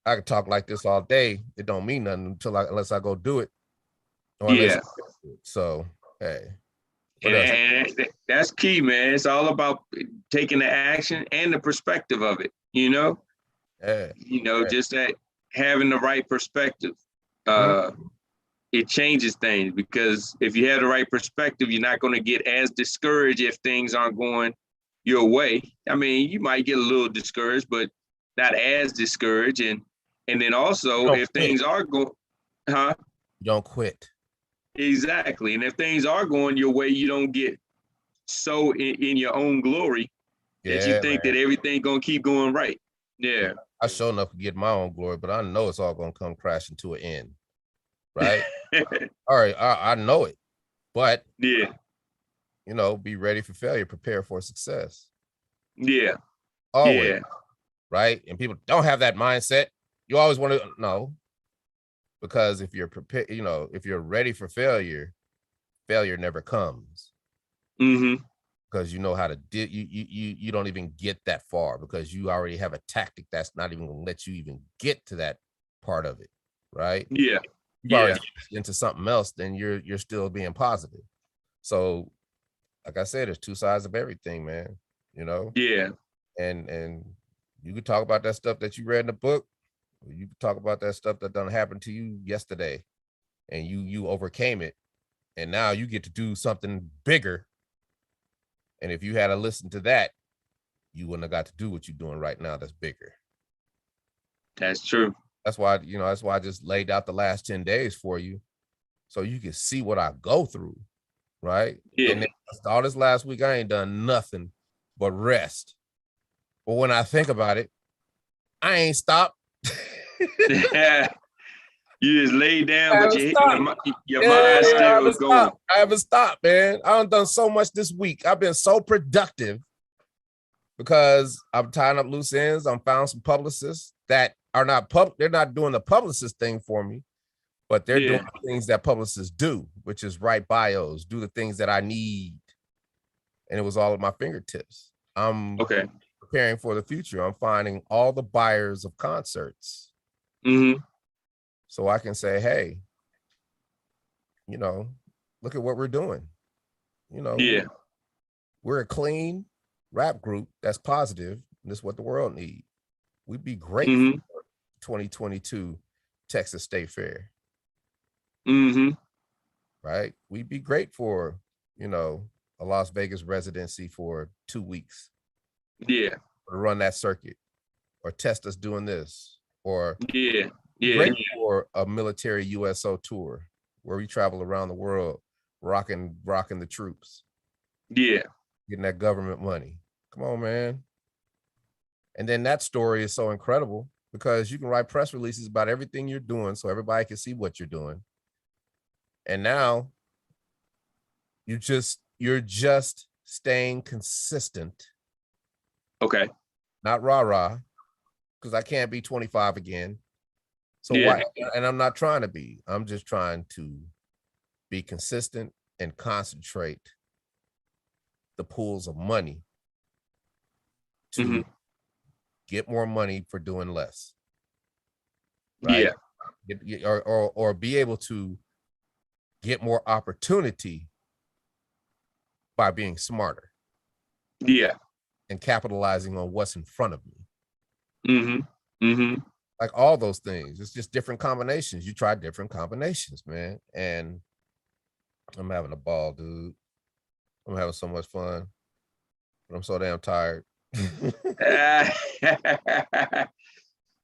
I could talk like this all day. It don't mean nothing unless I go do it. So, hey. And that's key, man. It's all about taking the action and the perspective of it, you know? Just that having the right perspective. It changes things, because if you have the right perspective, you're not going to get as discouraged if things aren't going your way. I mean, you might get a little discouraged, but not as discouraged. And then also if things are going, you don't quit. Exactly. And if things are going your way, you don't get so in your own glory that you think that everything going to keep going right. Yeah. I sure enough to get my own glory, but I know it's all going to come crashing to an end. Right? All right, I know it, but be ready for failure, prepare for success. Always. Right? And people don't have that mindset. You always want to know, because if you're prepared, if you're ready for failure never comes. Because you know how to you don't even get that far, because you already have a tactic that's not even gonna let you even get to that part of it. Right? You've already into something else, then you're still being positive. So, like I said, there's two sides of everything, man. And you could talk about that stuff that you read in the book, or you could talk about that stuff that done happened to you yesterday, and you overcame it, and now you get to do something bigger. And if you had to listen to that, you wouldn't have got to do what you're doing right now. That's bigger. That's true. That's why I just laid out the last 10 days for you, so you can see what I go through, right? And then all this last week, I ain't done nothing but rest. But when I think about it, I ain't stopped. You just laid down, but your mind still was going. I haven't stopped, man. I done so much this week. I've been so productive because I'm tying up loose ends. I'm found some publicists that are not they're not doing the publicist thing for me, but they're doing the things that publicists do, which is write bios, do the things that I need. And it was all at my fingertips. I'm preparing for the future. I'm finding all the buyers of concerts. So I can say, hey, you know, look at what we're doing. You know, we're a clean rap group that's positive. And this is what the world needs. We'd be great for 2022 Texas State Fair. Right? We'd be great for, you know, a Las Vegas residency for 2 weeks. Yeah. Or run that circuit or test us doing this or great for a military USO tour where we travel around the world rocking the troops. Yeah. Getting that government money. Come on, man. And then that story is so incredible because you can write press releases about everything you're doing so everybody can see what you're doing. And now you're just staying consistent. Okay. Not rah-rah, because I can't be 25 again. So why? And I'm not trying to be. I'm just trying to be consistent and concentrate the pools of money to get more money for doing less. Right? Yeah. Or be able to get more opportunity by being smarter. Yeah. And capitalizing on what's in front of me. Like all those things. It's just different combinations. You try different combinations, man. And I'm having a ball, dude. I'm having so much fun. But I'm so damn tired.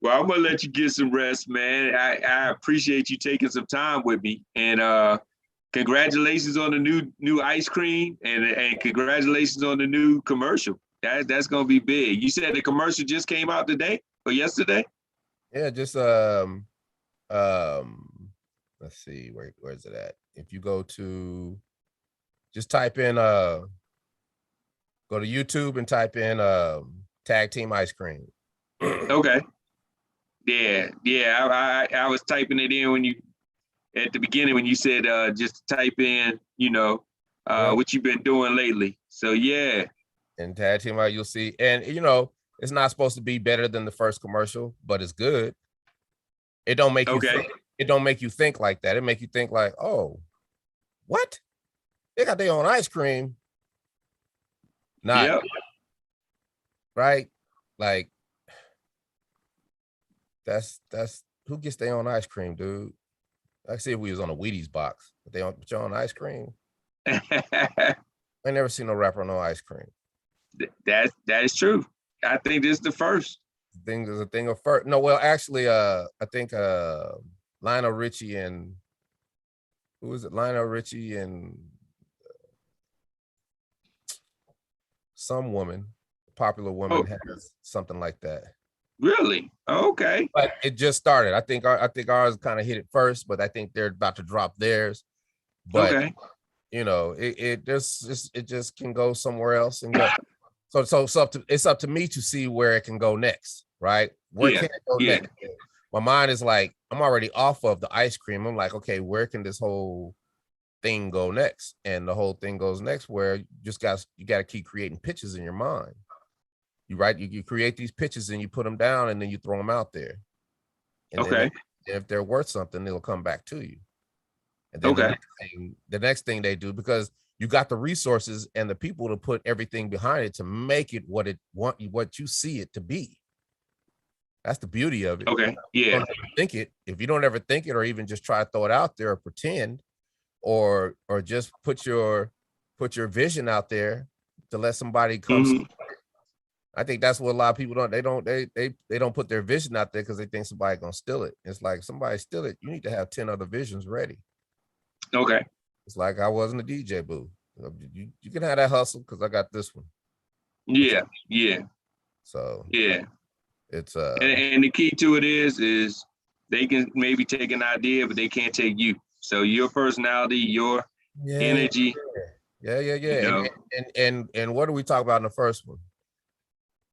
Well, I'm gonna let you get some rest, man. I appreciate you taking some time with me, and congratulations on the new ice cream, and congratulations on the new commercial. That's gonna be big. You said the commercial just came out today or yesterday? Yeah, just let's see, where's it at? If you go to just type in go to YouTube and type in tag team ice cream. Okay. Yeah. I was typing it in when you at the beginning when you said just type in, you know, what you've been doing lately. So yeah. And tag team out, you'll see. And you know, it's not supposed to be better than the first commercial, but it's good. It don't make you think, it don't make you think like that. It make you think like, oh, what? They got their own ice cream. Not right. Like that's who gets their own ice cream, dude. I see if we was on a Wheaties box, but they don't put your own ice cream. I never seen no rapper on no ice cream. That is true. I think this is the first. There's a thing of first. No, well, actually, I think Lionel Richie and who was it? Lionel Richie and some woman, popular woman, has something like that. Really? Okay. But it just started. I think ours kind of hit it first, but I think they're about to drop theirs. But you know, it just can go somewhere else and go. So it's up to me to see where it can go next, right? Where can it go next? My mind is like, I'm already off of the ice cream. I'm like, okay, where can this whole thing go next? And the whole thing goes next where you got to keep creating pitches in your mind. You create these pitches and you put them down and then you throw them out there. And then if they're worth something, they'll come back to you. And then the next thing they do, because you got the resources and the people to put everything behind it to make it what you see it to be. That's the beauty of it. Okay. Yeah. If you don't ever think it or even just try to throw it out there or pretend or just put your vision out there to let somebody come. I think that's what a lot of people don't. They don't put their vision out there because they think somebody's gonna steal it. It's like somebody steal it. You need to have 10 other visions ready. Okay. It's like I wasn't a DJ boo. You can have that hustle because I got this one. Yeah. Yeah. So yeah, it's and the key to it is they can maybe take an idea, but they can't take you. So your personality, your energy. Yeah. You know. And what do we talk about in the first one?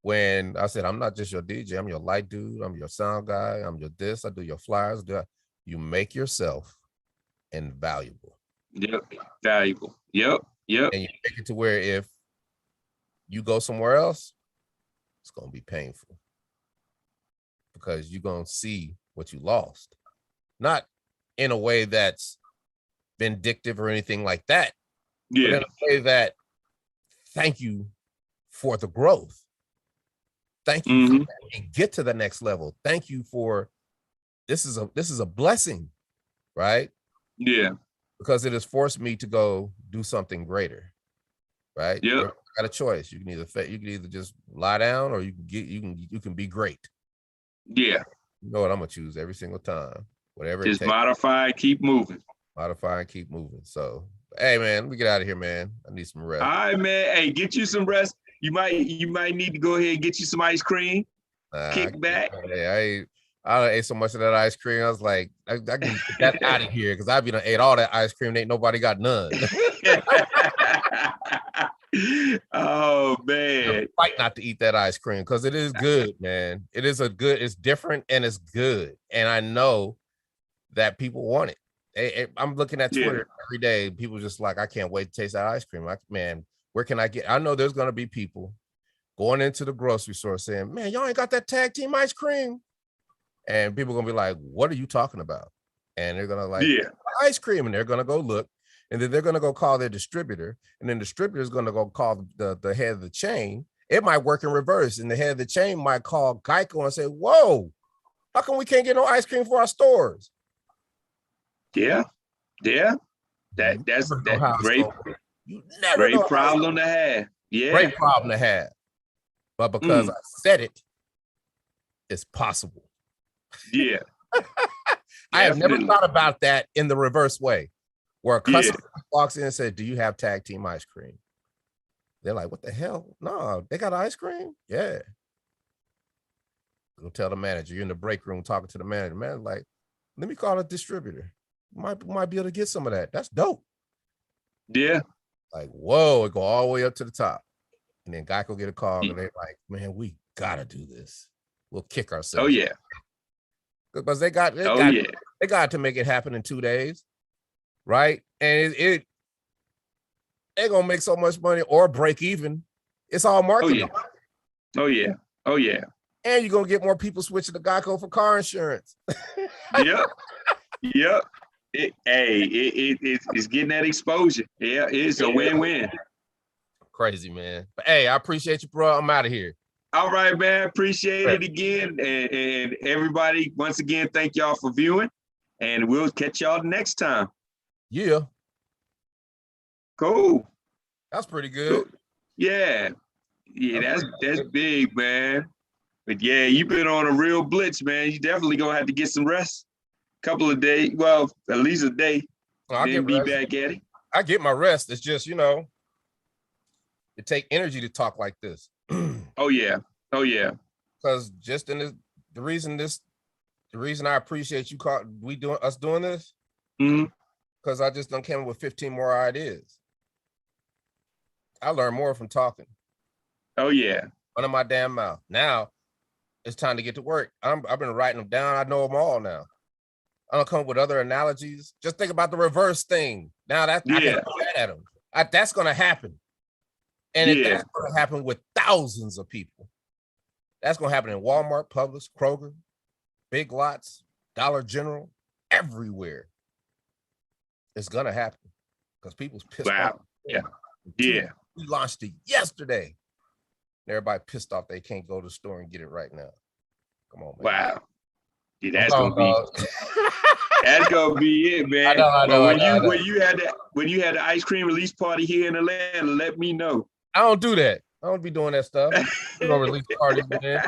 when I said, I'm not just your DJ, I'm your light dude, I'm your sound guy, I'm your this, I do your flyers. You make yourself invaluable. Yep, valuable. Yep. And you make it to where if you go somewhere else, it's going to be painful because you're going to see what you lost. Not in a way that's vindictive or anything like that. Yeah. But in a way that thank you for the growth. Thank you for that. Get to the next level. Thank you for this is a blessing, right? Yeah. Because it has forced me to go do something greater. Right? Yeah. You got a choice. You can either just lie down or you can be great. Yeah. You know what I'm gonna choose every single time. Whatever just it takes. modify, keep moving. Modify and keep moving. So hey man, let me get out of here, man. I need some rest. All right, man. Hey, get you some rest. You might need to go ahead and get you some ice cream. Kick back. Hey, I ate so much of that ice cream. I was like, I can get that out of here because I've been ate all that ice cream. Ain't nobody got none. Oh man. Fight not to eat that ice cream because it is good, man. It's different and it's good. And I know that people want it. I'm looking at Twitter every day. People just like, I can't wait to taste that ice cream. Like, man, where can I get? I know there's gonna be people going into the grocery store saying, man, y'all ain't got that tag team ice cream. And people are gonna be like, what are you talking about? And they're gonna like, ice cream, and they're gonna go look, and then they're gonna go call their distributor, and then the distributor is gonna go call the head of the chain. It might work in reverse, and the head of the chain might call Geico and say, whoa, how come we can't get no ice cream for our stores? Yeah. That's great. You never great know problem to have. Yeah. Great problem to have. But because I said it, it's possible. Yeah. I have never thought about that in the reverse way, where a customer walks in and says, do you have tag team ice cream? They're like, what the hell? No, they got ice cream? Yeah. Go tell the manager. You're in the break room talking to the manager. Man, like, let me call a distributor. Might be able to get some of that. That's dope. Yeah. Like, whoa, it go all the way up to the top. And then Geico get a call and they're like, man, we gotta do this. We'll kick ourselves. Oh yeah. Because they got to make it happen in 2 days, right? And they're gonna make so much money or break even. It's all marketing. Oh yeah. And you're gonna get more people switching to Geico for car insurance. Yep. It's getting that exposure. Yeah, it's a win-win. Crazy, man. But hey, I appreciate you, bro. I'm out of here. All right, man. Appreciate it again. And everybody, once again, thank y'all for viewing. And we'll catch y'all next time. Yeah. Cool. That's pretty good. Cool. Yeah, that's big, man. But yeah, you've been on a real blitz, man. You definitely gonna have to get some rest. Couple of days, well, at least a day. Then be back at it. I get my rest. It's just, it take energy to talk like this. Oh yeah. Because just in the reason I appreciate you doing this, because I just done came up with 15 more ideas. I learn more from talking. Oh yeah. Running my damn mouth. Now it's time to get to work. I've been writing them down. I know them all now. I don't come up with other analogies. Just think about the reverse thing. Now I can throw that at them. That's going to happen. And if that's going to happen with thousands of people, that's going to happen in Walmart, Publix, Kroger, Big Lots, Dollar General, everywhere. It's going to happen because people's pissed off. Yeah. We launched it yesterday. Everybody pissed off they can't go to the store and get it right now. Come on, man. Wow. Yeah, that's gonna be it, man. I know. When you had the ice cream release party here in Atlanta, let me know. I don't do that. I don't be doing that stuff. You don't release parties, man.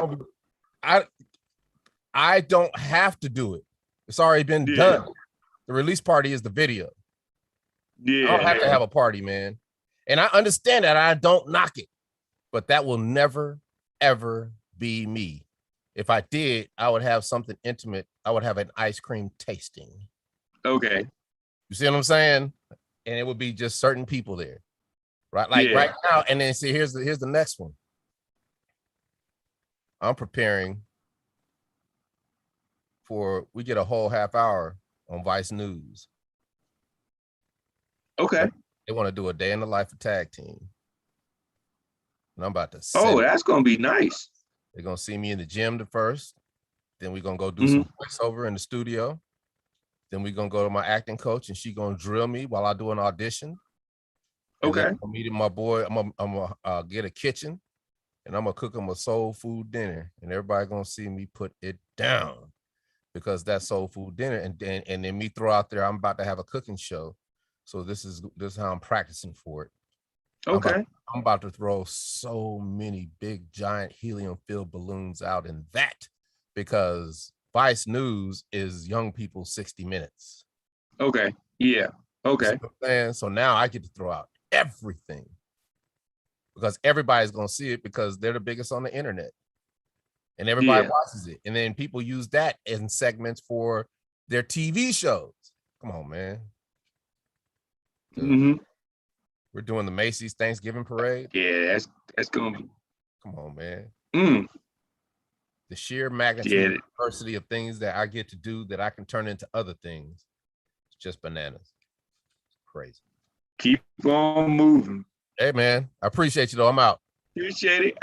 I don't have to do it. It's already been done. The release party is the video. Yeah. I don't have to have a party, man. And I understand that. I don't knock it. But that will never, ever be me. If I did, I would have something intimate. I would have an ice cream tasting. Okay. You see what I'm saying? And it would be just certain people there. Right? Like right now. And then see, here's the next one. I'm preparing we get a whole half hour on Vice News. Okay. They want to do a day in the life of tag team. And I'm about to Oh, that's gonna be nice. They're gonna see me in the gym first. Then we're gonna go do some voiceover in the studio. Then we're gonna go to my acting coach and she gonna drill me while I do an audition. And Okay. I'm meeting my boy. I'm gonna get a kitchen and I'm gonna cook them a soul food dinner. And everybody gonna see me put it down because that's soul food dinner. And then me throw out there, I'm about to have a cooking show. So this is how I'm practicing for it. Okay. I'm about to throw so many big giant helium-filled balloons out in that because Vice News is young people 60 minutes. Okay. Yeah. Okay. So now I get to throw out everything because everybody's gonna see it because they're the biggest on the internet. And everybody watches it. And then people use that in segments for their TV shows. Come on, man. We're doing the Macy's Thanksgiving parade. Yeah, that's gonna be. Come on, man. The sheer magnitude and diversity of things that I get to do that I can turn into other things. It's just bananas. It's crazy. Keep on moving. Hey, man. I appreciate you, though. I'm out. Appreciate it.